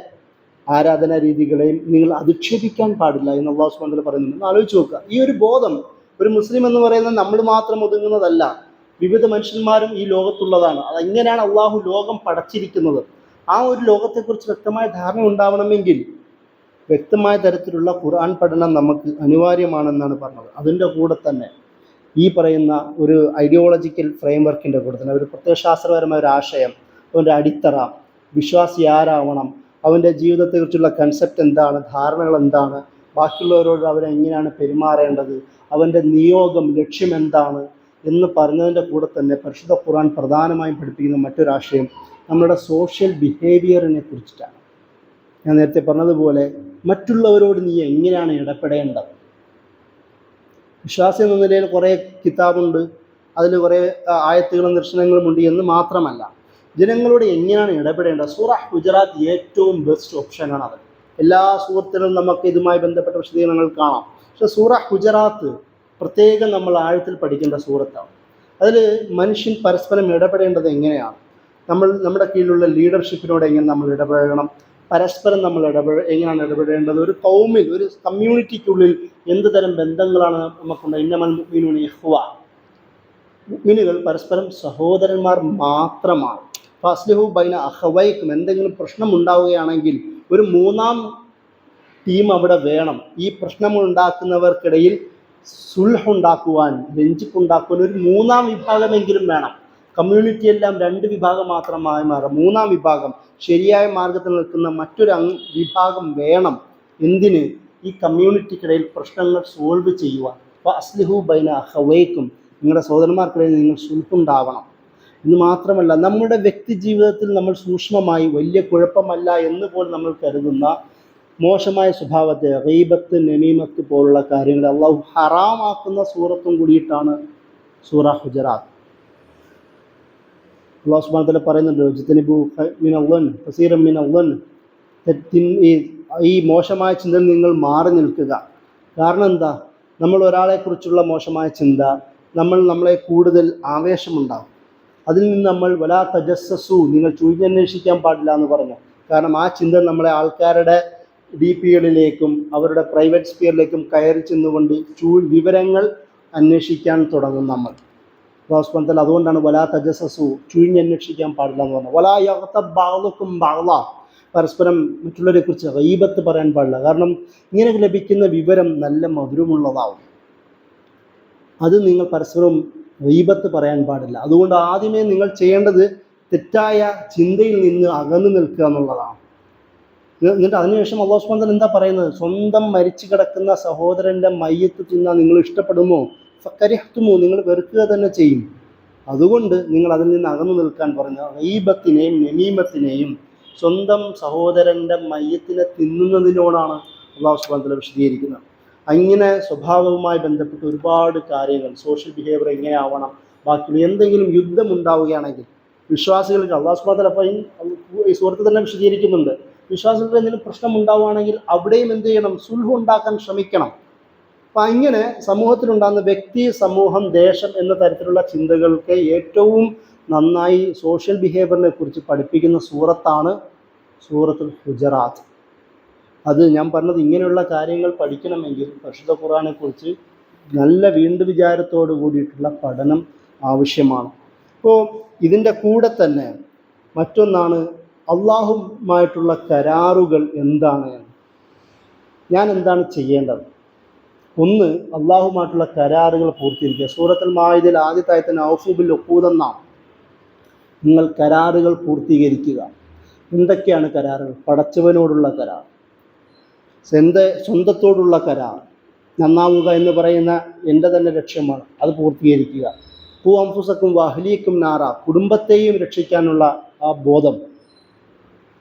ആരാധനാ രീതികളെയും നിങ്ങൾ അധിക്ഷേപിക്കാൻ പാടില്ല എന്ന് അല്ലാഹു സുബ്ഹാനഹു വ തആല പറയുന്നുണ്ട്. ഒന്ന് ആലോചിച്ച് നോക്കുക. ഈ ഒരു ബോധം ഒരു മുസ്ലിം എന്ന് പറയുന്നത് നമ്മൾ മാത്രം ഒതുങ്ങുന്നതല്ല, വിവിധ മനുഷ്യന്മാരും ഈ ലോകത്തുള്ളതാണ്. അതെങ്ങനെയാണ് അള്ളാഹു ലോകം പടച്ചിരിക്കുന്നത്, ആ ഒരു ലോകത്തെക്കുറിച്ച് വ്യക്തമായ ധാരണ ഉണ്ടാവണമെങ്കിൽ വ്യക്തമായ തരത്തിലുള്ള ഖുർആൻ പഠനം നമുക്ക് അനിവാര്യമാണെന്നാണ് പറഞ്ഞത്. അതിൻ്റെ കൂടെ തന്നെ ഈ പറയുന്ന ഒരു ഐഡിയോളജിക്കൽ ഫ്രെയിംവർക്കിൻ്റെ കൂടെ തന്നെ ഒരു പ്രത്യയശാസ്ത്രപരമായ ഒരു ആശയം, അവൻ്റെ അടിത്തറ, വിശ്വാസി ആരാവണം, അവൻ്റെ ജീവിതത്തെക്കുറിച്ചുള്ള കൺസെപ്റ്റ് എന്താണ്, ധാരണകൾ എന്താണ്, ബാക്കിയുള്ളവരോട് അവരെങ്ങനെയാണ് പെരുമാറേണ്ടത്, അവൻ്റെ നിയോഗം, ലക്ഷ്യം എന്താണ് എന്ന് പറഞ്ഞതിൻ്റെ കൂടെ തന്നെ പരിശുദ്ധ ഖുർആൻ പ്രധാനമായും പഠിപ്പിക്കുന്ന മറ്റൊരാശയം നമ്മുടെ സോഷ്യൽ ബിഹേവിയറിനെ കുറിച്ചിട്ടാണ്. ഞാൻ നേരത്തെ പറഞ്ഞതുപോലെ മറ്റുള്ളവരോട് നീ എങ്ങനെയാണ് ഇടപെടേണ്ടത്. വിശ്വാസി എന്ന നിലയിൽ കുറേ കിതാബുണ്ട്, അതിൽ കുറേ ആയത്തുകളും ദർശനങ്ങളും ഉണ്ട് എന്ന് മാത്രമല്ല, ജനങ്ങളോട് എങ്ങനെയാണ് ഇടപെടേണ്ടത്. സൂറ ഹുജറാത്ത് ഏറ്റവും ബെസ്റ്റ് ഓപ്ഷനാണ്. അത് എല്ലാ സൂറത്തിലും നമുക്ക് ഇതുമായി ബന്ധപ്പെട്ട വിശദീകരണങ്ങൾ കാണാം. പക്ഷേ സൂറ ഹുജറാത്ത് പ്രത്യേകം നമ്മൾ ആഴത്തിൽ പഠിക്കേണ്ട സൂറത്താണ്. അതിൽ മനുഷ്യൻ പരസ്പരം ഇടപെടേണ്ടത് എങ്ങനെയാണ്, നമ്മുടെ കീഴിലുള്ള ലീഡർഷിപ്പിനോട് എങ്ങനെ നമ്മൾ ഇടപഴകണം, പരസ്പരം നമ്മൾ എങ്ങനെയാണ് ഇടപെടേണ്ടത്, ഒരു കൗമിൽ, ഒരു കമ്മ്യൂണിറ്റിക്കുള്ളിൽ എന്ത് തരം ബന്ധങ്ങളാണ് നമുക്കുണ്ട്. ഇന്നമൽ മുഅ്മിനൂന ഇഖ്വ. മുഅ്മിനുകൾ പരസ്പരം സഹോദരന്മാർ മാത്രമാണ്. ഫസ്ലിഹു ബൈന അഖവൈക്കും. എന്തെങ്കിലും പ്രശ്നം ഉണ്ടാവുകയാണെങ്കിൽ ഒരു മൂന്നാം ടീം അവിടെ വേണം. ഈ പ്രശ്നങ്ങൾ ഉണ്ടാക്കുന്നവർക്കിടയിൽ സുൽഹ് ഉണ്ടാക്കുവാൻ, രഞ്ജിപ്പുണ്ടാക്കുവാൻ ഒരു മൂന്നാം വിഭാഗമെങ്കിലും വേണം. കമ്മ്യൂണിറ്റി എല്ലാം രണ്ട് വിഭാഗം മാത്രമായി മാറും. മൂന്നാം വിഭാഗം ശരിയായ മാർഗത്തിൽ നിൽക്കുന്ന മറ്റൊരു വിഭാഗം വേണം. എന്തിന്? ഈ കമ്മ്യൂണിറ്റിക്കിടയിൽ പ്രശ്നങ്ങൾ സോൾവ് ചെയ്യുവാൻ. അപ്പോൾ അസ്ലിഹു ബൈന അഖവൈക്കും, നിങ്ങളുടെ സഹോദരന്മാർക്കിടയിൽ നിങ്ങൾ സുൽഹുണ്ടാവണം. എന്ന് മാത്രമല്ല നമ്മുടെ വ്യക്തി ജീവിതത്തിൽ നമ്മൾ സൂക്ഷ്മമായി വലിയ കുഴപ്പമല്ല എന്ന് പോലും നമ്മൾ കരുതുന്ന മോശമായ സ്വഭാവത്തെ ഗീബത്ത്, നമീമത്ത് പോലുള്ള കാര്യങ്ങൾ അള്ളാഹു ഹറാമാക്കുന്ന സൂറത്തും കൂടിയിട്ടാണ് സൂറ ഹുജറാത്ത്. അള്ളാഹു സുബ്ഹാനഹു വ തആല പറയുന്നുണ്ട്, ജിതനിബു മിനൽ ളൻ കസീറൻ മിനൽ ളൻ, ഈ മോശമായ ചിന്തയിൽ നിങ്ങൾ മാറി നിൽക്കുക. കാരണം എന്താ? നമ്മൾ ഒരാളെക്കുറിച്ചുള്ള മോശമായ ചിന്ത നമ്മളെ കൂടുതൽ ആവേശമുണ്ടാകും. അതിൽ നിന്ന് നമ്മൾ വലാ തജസ്സസു, നിങ്ങൾ ചുഴിഞ്ഞന്വേഷിക്കാൻ പാടില്ല എന്ന് പറഞ്ഞു. കാരണം ആ ചിന്ത നമ്മളെ ആൾക്കാരുടെ DP-കളിലേക്കും അവരുടെ പ്രൈവറ്റ് സ്ഫിയറിലേക്കും കയറി ചെന്നുകൊണ്ട് വിവരങ്ങൾ അന്വേഷിക്കാൻ തുടങ്ങും നമ്മൾ. അള്ളാഹു അതുകൊണ്ടാണ് വലാ തജസ്സസു, ചുഴിഞ്ഞന്വേഷിക്കാൻ പാടില്ല എന്ന് പറഞ്ഞു. വലാ യഗ്തബ് ബഅ്ദുകും ബഅ്ദാ, പരസ്പരം മറ്റുള്ളവരെ കുറിച്ച് ഗീബത്ത് പറയാൻ പാടില്ല. കാരണം ഇങ്ങനെ ലഭിക്കുന്ന വിവരം നല്ല മധുരമുള്ളതാവും. അത് നിങ്ങൾ പരസ്പരം ഗീബത്ത് പറയാൻ പാടില്ല. അതുകൊണ്ട് ആദ്യമേ നിങ്ങൾ ചെയ്യേണ്ടത് തെറ്റായ ചിന്തയിൽ നിന്ന് അകന്നു നിൽക്കുക എന്നുള്ളതാണ്. എന്നിട്ട് അതിനുശേഷം അല്ലാഹു സുബ്ഹാനഹു വ തആല എന്താ പറയുന്നത്? സ്വന്തം മരിച്ചു കിടക്കുന്ന സഹോദരൻ്റെ മയ്യത്ത് തിന്നാൻ നിങ്ങൾ ഇഷ്ടപ്പെടുമോ? ഫകരിഹ്തുമു, നിങ്ങൾ വെറുക്കുക തന്നെ ചെയ്യും. അതുകൊണ്ട് നിങ്ങൾ അതിൽ നിന്ന് അകന്നു നിൽക്കാൻ പറഞ്ഞു. ഗീബത്തിനെയും നമീമത്തിനെയും സ്വന്തം സഹോദരൻ്റെ മയ്യത്തിനെ തിന്നുന്നതിനോടാണ് അല്ലാഹു സുബ്ഹാനഹു വ തആല വിശദീകരിക്കുന്നത്. അങ്ങനെ സ്വഭാവവുമായി ബന്ധപ്പെട്ട് ഒരുപാട് കാര്യങ്ങൾ, സോഷ്യൽ ബിഹേവിയർ എങ്ങനെ ആവണം, ബാക്കി എന്തെങ്കിലും യുദ്ധം ഉണ്ടാവുകയാണെങ്കിൽ വിശ്വാസികൾക്ക് അല്ലാഹു സുബ്ഹാനഹു വ തആല ഈ സൂറത്തിൽ തന്നെ വിശദീകരിക്കുന്നുണ്ട്. വിശ്വാസികൾക്ക് എന്തെങ്കിലും പ്രശ്നം ഉണ്ടാവുകയാണെങ്കിൽ അവിടെയും എന്ത് ചെയ്യണം? സുൽഹ് ഉണ്ടാക്കാൻ ശ്രമിക്കണം. അപ്പം ഇങ്ങനെ സമൂഹത്തിലുണ്ടാകുന്ന വ്യക്തി, സമൂഹം, ദേശം എന്ന തരത്തിലുള്ള ചിന്തകൾക്ക് ഏറ്റവും നന്നായി സോഷ്യൽ ബിഹേവിയറിനെ കുറിച്ച് പഠിപ്പിക്കുന്ന സൂറത്താണ് സൂറത്തുൽ ഹുജറാത്ത്. അത് ഞാൻ പറഞ്ഞത്, ഇങ്ങനെയുള്ള കാര്യങ്ങൾ പഠിക്കണമെങ്കിൽ പരിശുദ്ധ ഖുർആനെക്കുറിച്ച് നല്ല വീണ്ടും വിചാരത്തോടു കൂടിയിട്ടുള്ള പഠനം ആവശ്യമാണ്. അപ്പോൾ ഇതിൻ്റെ കൂടെ തന്നെ മറ്റൊന്നാണ് അള്ളാഹുമായിട്ടുള്ള കരാറുകൾ എന്താണ്, ഞാൻ എന്താണ് ചെയ്യേണ്ടത്. ഒന്ന്, അള്ളാഹുമായിട്ടുള്ള കരാറുകൾ പൂർത്തീകരിക്കുക. സൂറത്തുൽ മാഇദയിൽ ആദ്യത്തെ ആയത്തിൽ ഔഫു ബിൽ ഉഖൂദ് എന്നാണ്. നിങ്ങൾ കരാറുകൾ പൂർത്തീകരിക്കുക. എന്തൊക്കെയാണ് കരാറുകൾ? പടച്ചവനോടുള്ള കരാർ, സ്വന്തത്തോടുള്ള കരാർ, നന്നാവുക എന്ന് പറയുന്ന എൻ്റെ തന്നെ ലക്ഷ്യമാണ്, അത് പൂർത്തീകരിക്കുക. ഖൂ അൻഫുസക്കും വഅഹ്ലീക്കും നാറ, കുടുംബത്തെയും രക്ഷിക്കാനുള്ള ആ ബോധം.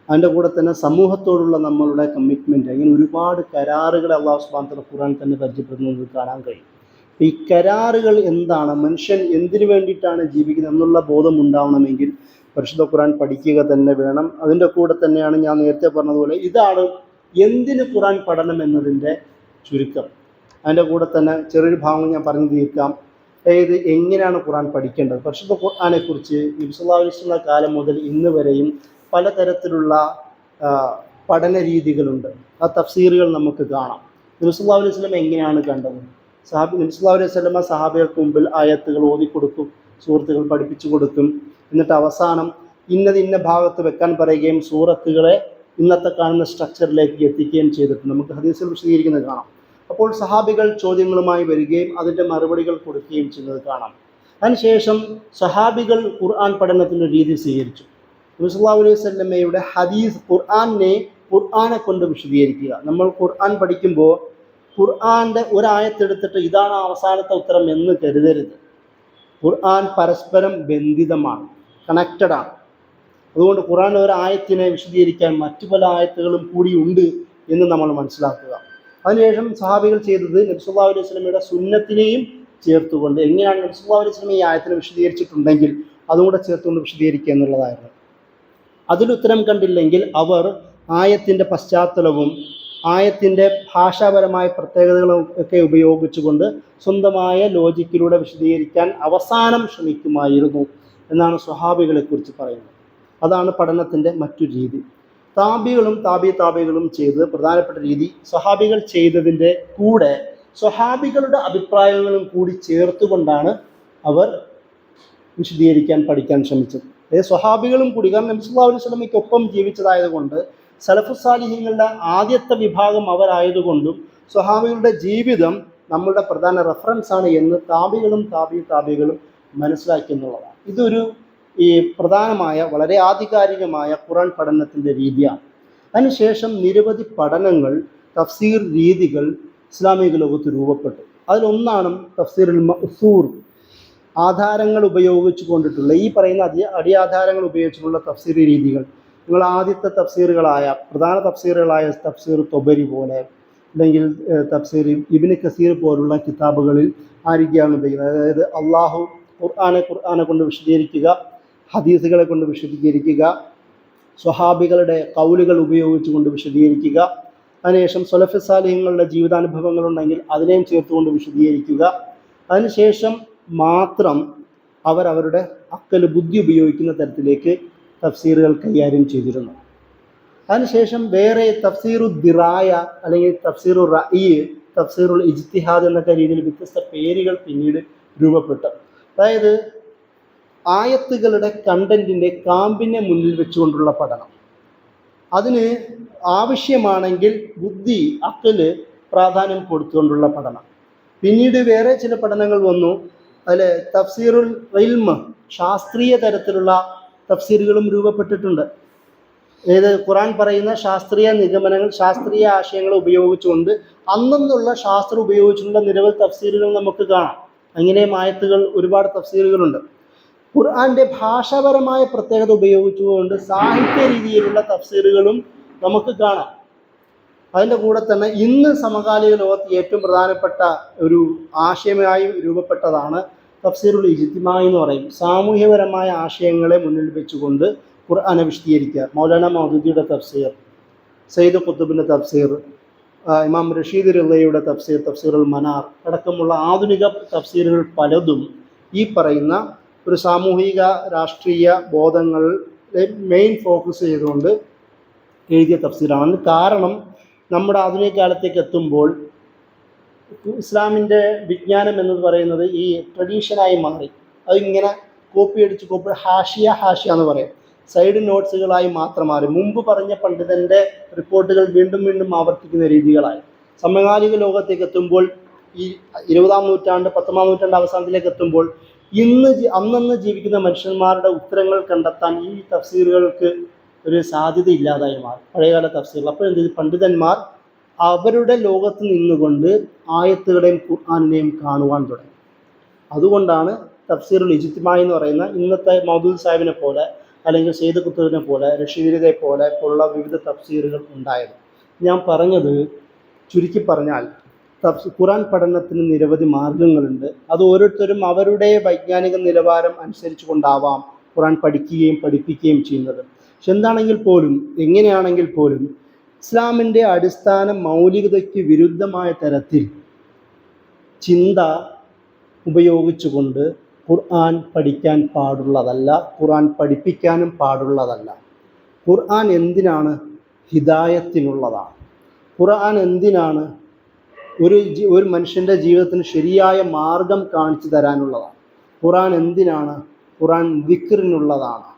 അതിൻ്റെ കൂടെ തന്നെ സമൂഹത്തോടുള്ള നമ്മളുടെ കമ്മിറ്റ്മെൻറ്റ്. ഇങ്ങനെ ഒരുപാട് കരാറുകൾ അല്ലാഹു സുബ്ഹാനഹു വ തആല ഖുർആൻ തന്നെ പരിചയപ്പെടുന്നത് കാണാൻ കഴിയും. ഈ കരാറുകൾ എന്താണ്, മനുഷ്യൻ എന്തിനു വേണ്ടിയിട്ടാണ് ജീവിക്കുന്നത് എന്നുള്ള ബോധം ഉണ്ടാവണമെങ്കിൽ പരിശുദ്ധ ഖുർആൻ പഠിക്കുക തന്നെ വേണം. അതിൻ്റെ കൂടെ തന്നെയാണ് ഞാൻ നേരത്തെ പറഞ്ഞതുപോലെ ഇതാണ് എന്തിന് ഖുർആൻ പഠനം എന്നതിൻ്റെ ചുരുക്കം. അതിൻ്റെ കൂടെ തന്നെ ചെറിയൊരു ഭാഗം ഞാൻ പറഞ്ഞു തീർക്കാം. അതായത് എങ്ങനെയാണ് ഖുർആൻ പഠിക്കേണ്ടത്. പരിശുദ്ധ ഖുർആനെക്കുറിച്ച് നബി സല്ലല്ലാഹു അലൈഹി വസല്ലം കാലം മുതൽ ഇന്ന് വരെയും പലതരത്തിലുള്ള പഠന രീതികളുണ്ട്. ആ തഫ്സീറുകൾ നമുക്ക് കാണാം. നബി സല്ലല്ലാഹു അലൈഹി വസല്ലം എങ്ങനെയാണ് കണ്ടത്? നബി സല്ലല്ലാഹു അലൈഹി വസല്ലം സഹാബികൾക്ക് മുമ്പിൽ ആയത്തുകൾ ഓതിക്കൊടുക്കും, സൂറത്തുകൾ പഠിപ്പിച്ചു കൊടുക്കും. എന്നിട്ട് അവസാനം ഇന്ന ഭാഗത്ത് വെക്കാൻ പറയുകയും സൂറത്തുകളെ ഇന്നത്തെ കാണുന്ന സ്ട്രക്ചറിലേക്ക് എത്തിക്കുകയും ചെയ്തിട്ടുണ്ട്. നമുക്ക് ഹദീസിൽ വിശദീകരിക്കുന്നത് കാണാം. അപ്പോൾ സഹാബികൾ ചോദ്യങ്ങളുമായി വരികയും അതിൻ്റെ മറുപടികൾ കൊടുക്കുകയും ചെയ്യുന്നത് കാണാം. അതിനുശേഷം സഹാബികൾ ഖുർആൻ പഠനത്തിൻ്റെ രീതി സ്വീകരിച്ചു. നബി സല്ലല്ലാഹു അലൈഹി വസല്ലമയുടെ ഹദീസ് ഖുർആനെ കൊണ്ട് വിശദീകരിക്കുക. നമ്മൾ ഖുർആൻ പഠിക്കുമ്പോൾ ഖുർആൻ്റെ ഒരായത്തെടുത്തിട്ട് ഇതാണ് അവസാനത്തെ ഉത്തരം എന്ന് കരുതരുത്. ഖുർആൻ പരസ്പരം ബന്ധിതമാണ്, കണക്റ്റഡാണ്. അതുകൊണ്ട് ഖുർആൻ ഒരായത്തിനെ വിശദീകരിക്കാൻ മറ്റു പല ആയത്തുകളും കൂടി ഉണ്ട് എന്ന് നമ്മൾ മനസ്സിലാക്കുക. അതിനുശേഷം സഹാബികൾ ചെയ്തത് നബി സല്ലല്ലാഹു അലൈഹി വസല്ലമയുടെ സുന്നത്തിനെയും ചേർത്തുകൊണ്ട്, എങ്ങനെയാണ് നബി സല്ലല്ലാഹു അലൈഹി വസല്ലം ഈ ആയത്തിനെ വിശദീകരിച്ചിട്ടുണ്ടെങ്കിൽ അതും കൂടെ ചേർത്തുകൊണ്ട് വിശദീകരിക്കുക എന്നുള്ളതായിരുന്നു. അതിലുത്തരം കണ്ടില്ലെങ്കിൽ അവർ ആയത്തിൻ്റെ പശ്ചാത്തലവും ആയത്തിൻ്റെ ഭാഷാപരമായ പ്രത്യേകതകളും ഒക്കെ ഉപയോഗിച്ചുകൊണ്ട് സ്വന്തമായ ലോജിക്കിലൂടെ വിശദീകരിക്കാൻ അവസാനം ശ്രമിക്കുമായിരുന്നു എന്നാണ് സ്വഹാബികളെക്കുറിച്ച് പറയുന്നത്. അതാണ് പഠനത്തിൻ്റെ മറ്റു രീതി. താബികളും താബികളും ചെയ്തത് പ്രധാനപ്പെട്ട രീതി, സ്വഹാബികൾ ചെയ്തതിൻ്റെ കൂടെ സ്വഹാബികളുടെ അഭിപ്രായങ്ങളും കൂടി ചേർത്തുകൊണ്ടാണ് അവർ വിശദീകരിക്കാൻ പഠിക്കാൻ ശ്രമിച്ചത്. സ്വഹാബികളും കൂടി, കാരണം നബി സല്ലല്ലാഹു അലൈഹി വസല്ലമയ്ക്കൊപ്പം ജീവിച്ചതായതുകൊണ്ട്, സലഫുസ് സാലിഹീങ്ങളുടെ ആദ്യത്തെ വിഭാഗം അവരായതുകൊണ്ടും സ്വഹാബികളുടെ ജീവിതം നമ്മളുടെ പ്രധാന റെഫറൻസാണ് എന്ന് താബികളും താബികളും മനസ്സിലാക്കി എന്നുള്ളതാണ്. ഇതൊരു പ്രധാനമായ വളരെ ആധികാരികമായ ഖുർആൻ പഠനത്തിൻ്റെ രീതിയാണ്. അതിനുശേഷം നിരവധി പഠനങ്ങൾ, തഫ്സീർ രീതികൾ ഇസ്ലാമിക ലോകത്ത് രൂപപ്പെട്ടു. അതിലൊന്നാണ് തഫ്സീറുൽ മഅ്സൂർ. ആധാരങ്ങൾ ഉപയോഗിച്ചു കൊണ്ടിട്ടുള്ള ഈ പറയുന്ന അടിയാധാരങ്ങൾ ഉപയോഗിച്ചുള്ള തഫ്സീർ രീതികൾ, നിങ്ങൾ ആദ്യത്തെ തഫ്സീറുകളായ പ്രധാന തഫ്സീറുകളായ തഫ്സീർ തൊബരി പോലെ അല്ലെങ്കിൽ തഫ്സീർ ഇബ്നു കസീർ പോലുള്ള കിതാബുകളിൽ ആ രീതിയാണ് ഉപയോഗിക്കുന്നത്. അതായത് അള്ളാഹു ഖുർആനെ കൊണ്ട് വിശദീകരിക്കുക, ഹദീസുകളെ കൊണ്ട് വിശദീകരിക്കുക, സ്വഹാബികളുടെ കൗലുകൾ ഉപയോഗിച്ചുകൊണ്ട് വിശദീകരിക്കുക, അതിനുശേഷം സ്വലഫ് സാലിഹ്യങ്ങളുടെ ജീവിതാനുഭവങ്ങളുണ്ടെങ്കിൽ അതിനെയും ചേർത്തുകൊണ്ട് വിശദീകരിക്കുക. അതിനുശേഷം മാത്രം അവരവരുടെ അക്കൽ ബുദ്ധി ഉപയോഗിക്കുന്ന തരത്തിലേക്ക് തഫ്സീറുകൾ കൈകാര്യം ചെയ്തിരുന്നു. അതിനുശേഷം വേറെ തഫ്സീറു ദിറായ അല്ലെങ്കിൽ തഫ്സീറു റഈ, തഫ്സീറുൽ ഇജ്തിഹാദ് എന്നൊക്കെ രീതിയിൽ വ്യത്യസ്ത പേരുകൾ പിന്നീട് രൂപപ്പെട്ടു. അതായത് ആയത്തുകളുടെ കണ്ടന്റിൻ്റെ കാമ്പിനെ മുന്നിൽ വെച്ചുകൊണ്ടുള്ള പഠനം, അതിന് ആവശ്യമാണെങ്കിൽ ബുദ്ധി അക്കല് പ്രാധാന്യം കൊടുത്തുകൊണ്ടുള്ള പഠനം. പിന്നീട് വേറെ ചില പഠനങ്ങൾ വന്നു. അതിൽ തഫ്സീറുൽ ഇൽമ്, ശാസ്ത്രീയ തരത്തിലുള്ള തഫ്സീറുകളും രൂപപ്പെട്ടിട്ടുണ്ട്. ഖുർആൻ പറയുന്ന ശാസ്ത്രീയ നിഗമനങ്ങൾ, ശാസ്ത്രീയ ആശയങ്ങൾ ഉപയോഗിച്ചുകൊണ്ട് അന്നുള്ള ശാസ്ത്രം ഉപയോഗിച്ചുള്ള നിരവധി തഫ്സീറുകൾ നമുക്ക് കാണാം. അങ്ങനെയും ആയത്തുകൾ ഒരുപാട് തഫ്സീറുകളുണ്ട്. ഖുർആന്റെ ഭാഷാപരമായ പ്രത്യേകത ഉപയോഗിച്ചുകൊണ്ട് സാഹിത്യ രീതിയിലുള്ള തഫ്സീറുകളും നമുക്ക് കാണാം. അതിൻ്റെ കൂടെ തന്നെ ഇന്ന് സമകാലിക ലോകത്ത് ഏറ്റവും പ്രധാനപ്പെട്ട ഒരു ആശയമായി രൂപപ്പെട്ടതാണ് തഫ്സീറുൽ ഇജ്തിമായി എന്ന് പറയും. സാമൂഹ്യപരമായ ആശയങ്ങളെ മുന്നിൽ വെച്ചുകൊണ്ട് ഖുർആനെ വിശദീകരിക്കുക. മൗലാന മൗദൂദിയുടെ തഫ്സീർ, സയ്യിദ് ഖുത്ബിൻ്റെ തഫ്സീർ, ഇമാം റഷീദ് റിളയുടെ തഫ്സീർ, തഫ്സീറുൽ മനാർ അടക്കമുള്ള ആധുനിക തഫ്സീറുകൾ പലതും ഈ പറയുന്ന ഒരു സാമൂഹിക രാഷ്ട്രീയ ബോധങ്ങളെ മെയിൻ ഫോക്കസ് ചെയ്തുകൊണ്ട് എഴുതിയ തഫ്സീറാണ്. കാരണം നമ്മുടെ ആധുനിക കാലത്തേക്ക് എത്തുമ്പോൾ ഇസ്ലാമിൻ്റെ വിജ്ഞാനം എന്ന് പറയുന്നത് ഈ ട്രഡീഷനായി മാറി. അതിങ്ങനെ കോപ്പി അടിച്ച് ഹാഷിയ എന്ന് പറയും, സൈഡ് നോട്ട്സുകളായി മാത്രം മാറി. മുമ്പ് പറഞ്ഞ പണ്ഡിതൻ്റെ റിപ്പോർട്ടുകൾ വീണ്ടും വീണ്ടും ആവർത്തിക്കുന്ന രീതികളായി. സമകാലിക ലോകത്തേക്ക് എത്തുമ്പോൾ, ഈ 20-ാം നൂറ്റാണ്ട് 19-ാം നൂറ്റാണ്ട് അവസാനത്തിലേക്ക് എത്തുമ്പോൾ അന്നന്ന് ജീവിക്കുന്ന മനുഷ്യന്മാരുടെ ഉത്തരങ്ങൾ കണ്ടെത്താൻ ഈ തഫ്സീറുകൾക്ക് ഒരു സാധ്യത ഇല്ലാതായി മാറി, പഴയകാല തഫ്സീറുകൾ. അപ്പോൾ എന്ത് ചെയ്തു? പണ്ഡിതന്മാർ അവരുടെ ലോകത്ത് നിന്നുകൊണ്ട് ആയത്തുകളെയും ഖുർആനെയും കാണുവാൻ തുടങ്ങി. അതുകൊണ്ടാണ് തഫ്സീറുൽ ഇജ്തിമായി എന്ന് പറയുന്ന ഇന്നത്തെ മൗദൂദ് സാഹിബിനെ പോലെ അല്ലെങ്കിൽ സയ്യിദ് ഖുത്ബിനെ പോലെ റഷീദിനെ പോലുള്ള വിവിധ തഫ്സീറുകൾ ഉണ്ടായത്. ഞാൻ പറഞ്ഞത് ചുരുക്കി പറഞ്ഞാൽ ഖുർആൻ പഠനത്തിന് നിരവധി മാർഗങ്ങളുണ്ട്. അത് ഓരോരുത്തരും അവരുടെ വൈജ്ഞാനിക നിലവാരം അനുസരിച്ച് കൊണ്ടാവാം ഖുർആൻ പഠിക്കുകയും പഠിപ്പിക്കുകയും ചെയ്യുന്നത്. പക്ഷെ എന്താണെങ്കിൽ പോലും, എങ്ങനെയാണെങ്കിൽ പോലും ഇസ്ലാമിൻ്റെ അടിസ്ഥാന മൗലികതയ്ക്ക് വിരുദ്ധമായ തരത്തിൽ ചിന്ത ഉപയോഗിച്ചുകൊണ്ട് ഖുർആൻ പഠിക്കാൻ പാടുള്ളതല്ല, ഖുർആൻ പഠിപ്പിക്കാനും പാടുള്ളതല്ല. ഖുർആൻ എന്തിനാണ്? ഹിദായത്തിനുള്ളതാണ്. ഖുർആൻ എന്തിനാണ്? ഒരു മനുഷ്യൻ്റെ ജീവിതത്തിന് ശരിയായ മാർഗം കാണിച്ചു തരാനുള്ളതാണ്. ഖുർആൻ എന്തിനാണ്? ഖുർആൻ ദിക്റിനുള്ളതാണ്.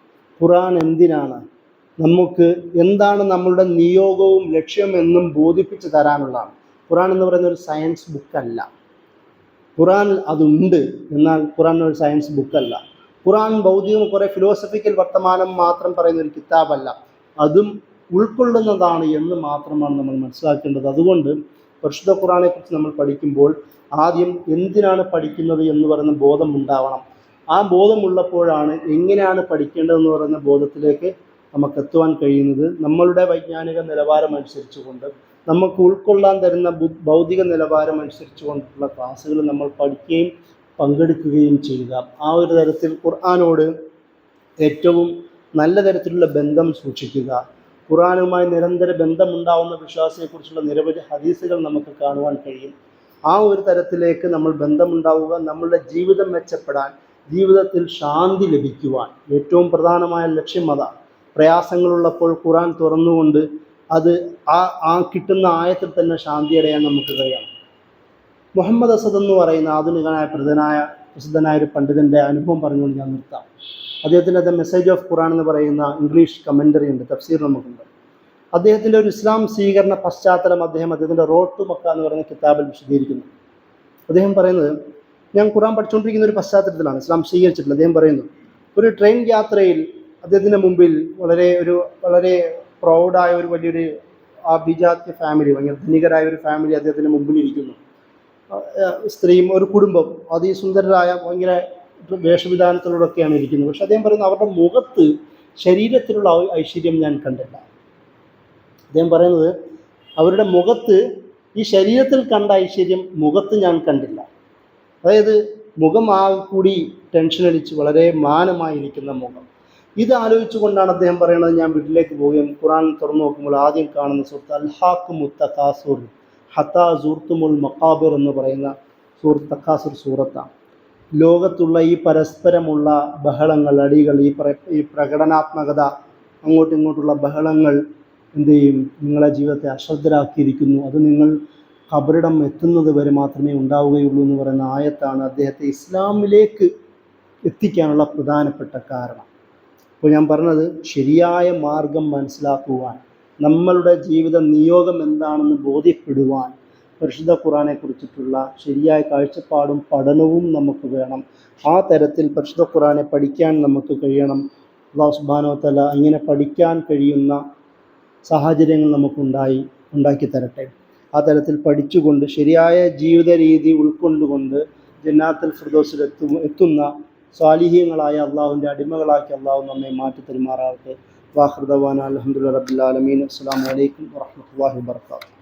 ഖുർആൻ എന്തിനാണ്? നമുക്ക് എന്താണ് നമ്മളുടെ നിയോഗവും ലക്ഷ്യമെന്നും ബോധിപ്പിച്ച് തരാനുള്ളതാണ്. ഖുർആൻ എന്ന് പറയുന്ന ഒരു സയൻസ് ബുക്കല്ല. ഖുർആൻ അതുണ്ട്, എന്നാൽ ഖുർആൻ ഒരു സയൻസ് ബുക്കല്ല. ഖുർആൻ ഭൗതികം കുറേ ഫിലോസഫിക്കൽ വർത്തമാനം മാത്രം പറയുന്ന ഒരു കിതാബല്ല, അതും ഉൾക്കൊള്ളുന്നതാണ് എന്ന് മാത്രമാണ് നമ്മൾ മനസ്സിലാക്കേണ്ടത്. അതുകൊണ്ട് പരിശുദ്ധ ഖുർആനെക്കുറിച്ച് നമ്മൾ പഠിക്കുമ്പോൾ ആദ്യം എന്തിനാണ് പഠിക്കുന്നത് എന്ന് പറയുന്ന ബോധം ഉണ്ടാവണം. ആ ബോധമുള്ളപ്പോഴാണ് എങ്ങനെയാണ് പഠിക്കേണ്ടതെന്ന് പറയുന്ന ബോധത്തിലേക്ക് നമുക്ക് എത്തുവാൻ കഴിയുന്നത്. നമ്മളുടെ വൈജ്ഞാനിക നിലവാരം അനുസരിച്ചുകൊണ്ട്, നമുക്ക് ഉൾക്കൊള്ളാൻ തരുന്ന ഭൗതിക നിലവാരം അനുസരിച്ച് കൊണ്ടുള്ള ക്ലാസ്സുകൾ നമ്മൾ പഠിക്കുകയും പങ്കെടുക്കുകയും ചെയ്യുക. ആ ഒരു തരത്തിൽ ഖുർആനോട് ഏറ്റവും നല്ല തരത്തിലുള്ള ബന്ധം സൂക്ഷിക്കുക. ഖുർആനുമായി നിരന്തര ബന്ധമുണ്ടാവുന്ന വിശ്വാസിയെക്കുറിച്ചുള്ള നിരവധി ഹദീസുകൾ നമുക്ക് കാണുവാൻ കഴിയും. ആ ഒരു തരത്തിലേക്ക് നമ്മൾ ബന്ധമുണ്ടാവുക, നമ്മളുടെ ജീവിതം മെച്ചപ്പെടാൻ, ജീവിതത്തിൽ ശാന്തി ലഭിക്കുവാൻ ഏറ്റവും പ്രധാനമായ ലക്ഷ്യം അതാണ്. പ്രയാസങ്ങളുള്ളപ്പോൾ ഖുർആൻ തുറന്നുകൊണ്ട് അത് ആ കിട്ടുന്ന ആയത്തിൽ തന്നെ ശാന്തി അടയാൻ നമുക്ക് കഴിയണം. മുഹമ്മദ് അസദ് എന്ന് പറയുന്ന ആധുനികനായ പ്രസിദ്ധനായ ഒരു പണ്ഡിതൻ്റെ അനുഭവം പറഞ്ഞുകൊണ്ട് ഞാൻ നിർത്താം. അദ്ദേഹത്തിൻ്റെ ദ മെസ്സേജ് ഓഫ് ഖുർആൻ എന്ന് പറയുന്ന ഇംഗ്ലീഷ് കമൻ്ററി ഉണ്ട്, തഫ്സീർ നമുക്കുണ്ട്. അദ്ദേഹത്തിൻ്റെ ഒരു ഇസ്ലാം സ്വീകരണ പശ്ചാത്തലം അദ്ദേഹത്തിൻ്റെ റോഡ് ടു മക്ക എന്ന് പറയുന്ന കിതാബിൽ വിശദീകരിക്കുന്നു. അദ്ദേഹം പറയുന്നത്, ഞാൻ ഖുർആൻ പഠിച്ചുകൊണ്ടിരിക്കുന്ന ഒരു പശ്ചാത്തലത്തിലാണ് ഇസ്ലാം സ്വീകരിച്ചിട്ടുള്ളത്. അദ്ദേഹം പറയുന്നു, ഒരു ട്രെയിൻ യാത്രയിൽ അദ്ദേഹത്തിൻ്റെ മുമ്പിൽ വളരെ പ്രൗഡായ ഒരു വലിയൊരു അഭിജാത്യ ഫാമിലി, ഭയങ്കര ധനികരായ ഒരു ഫാമിലി അദ്ദേഹത്തിൻ്റെ മുമ്പിൽ ഇരിക്കുന്നു. സ്ത്രീയും ഒരു കുടുംബം, അതിസുന്ദരരായ ഭയങ്കര വേഷവിധാനത്തിലൂടെയൊക്കെയാണ് ഇരിക്കുന്നത്. പക്ഷെ അദ്ദേഹം പറയുന്നത് അവരുടെ മുഖത്ത് ശരീരത്തിലുള്ള ഐശ്വര്യം ഞാൻ കണ്ടില്ല. അദ്ദേഹം പറയുന്നത് അവരുടെ മുഖത്ത് ഈ ശരീരത്തിൽ കണ്ട ഐശ്വര്യം മുഖത്ത് ഞാൻ കണ്ടില്ല. അതായത് മുഖം കൂടി ടെൻഷൻ അടിച്ച് വളരെ മ്ലാനമായിരിക്കുന്ന മുഖം. ഇത് ആലോചിച്ചുകൊണ്ടാണ് അദ്ദേഹം പറയുന്നത്, ഞാൻ വീട്ടിലേക്ക് പോവുകയും ഖുർആൻ തുറന്നു നോക്കുമ്പോൾ ആദ്യം കാണുന്ന സൂറത്ത് അൽഹാക്കുമുത്ത തകാസുർ ഹത്താ സൂർത്തുമുൽ മഖാബിർ എന്ന് പറയുന്ന സൂറത്ത് തകാസുർ സൂറത്താണ്. ലോകത്തുള്ള ഈ പരസ്പരമുള്ള ബഹളങ്ങൾ, അടികൾ, ഈ പ്രകടനാത്മകത, അങ്ങോട്ടും ഇങ്ങോട്ടുള്ള ബഹളങ്ങൾ എന്ത് ചെയ്യും? നിങ്ങളെ ജീവിതത്തെ അശ്രദ്ധരാക്കിയിരിക്കുന്നു. അത് നിങ്ങൾ ഖബറിടം എത്തുന്നത് വരെ മാത്രമേ ഉണ്ടാവുകയുള്ളൂ എന്ന് പറയുന്ന ആയത്താണ് അദ്ദേഹത്തെ ഇസ്ലാമിലേക്ക് എത്തിക്കാനുള്ള പ്രധാനപ്പെട്ട കാരണം. അപ്പോൾ ഞാൻ പറഞ്ഞത്, ശരിയായ മാർഗം മനസ്സിലാക്കുവാൻ, നമ്മളുടെ ജീവിത നിയോഗം എന്താണെന്ന് ബോധ്യപ്പെടുവാൻ പരിശുദ്ധ ഖുർആനെ കുറിച്ചിട്ടുള്ള ശരിയായ കാഴ്ചപ്പാടും പഠനവും നമുക്ക് വേണം. ആ തരത്തിൽ പരിശുദ്ധ ഖുർആനെ പഠിക്കാൻ നമുക്ക് കഴിയണം. അല്ലാഹു സുബ്ഹാനഹു വ തആല ഇങ്ങനെ പഠിക്കാൻ കഴിയുന്ന സാഹചര്യങ്ങൾ ഉണ്ടാക്കി തരട്ടെ. ആ തരത്തിൽ പഠിച്ചുകൊണ്ട് ശരിയായ ജീവിത രീതി ഉൾക്കൊണ്ടുകൊണ്ട് ജന്നാത്തുൽ ഫിർദൗസിൽ എത്തുന്ന സ്വാലിഹീങ്ങളായ അള്ളാഹുവിൻ്റെ അടിമകളാക്കി അള്ളാഹു നമ്മെ മാറ്റി തരുമാറാകട്ടെ. വാഖിറു ദഅ്വാനാ അൽഹംദുലില്ലാഹി റബ്ബിൽ ആലമീൻ. അസ്സലാമു അലൈക്കും വറഹ്മത്തുള്ളാഹി വബറകാതുഹു.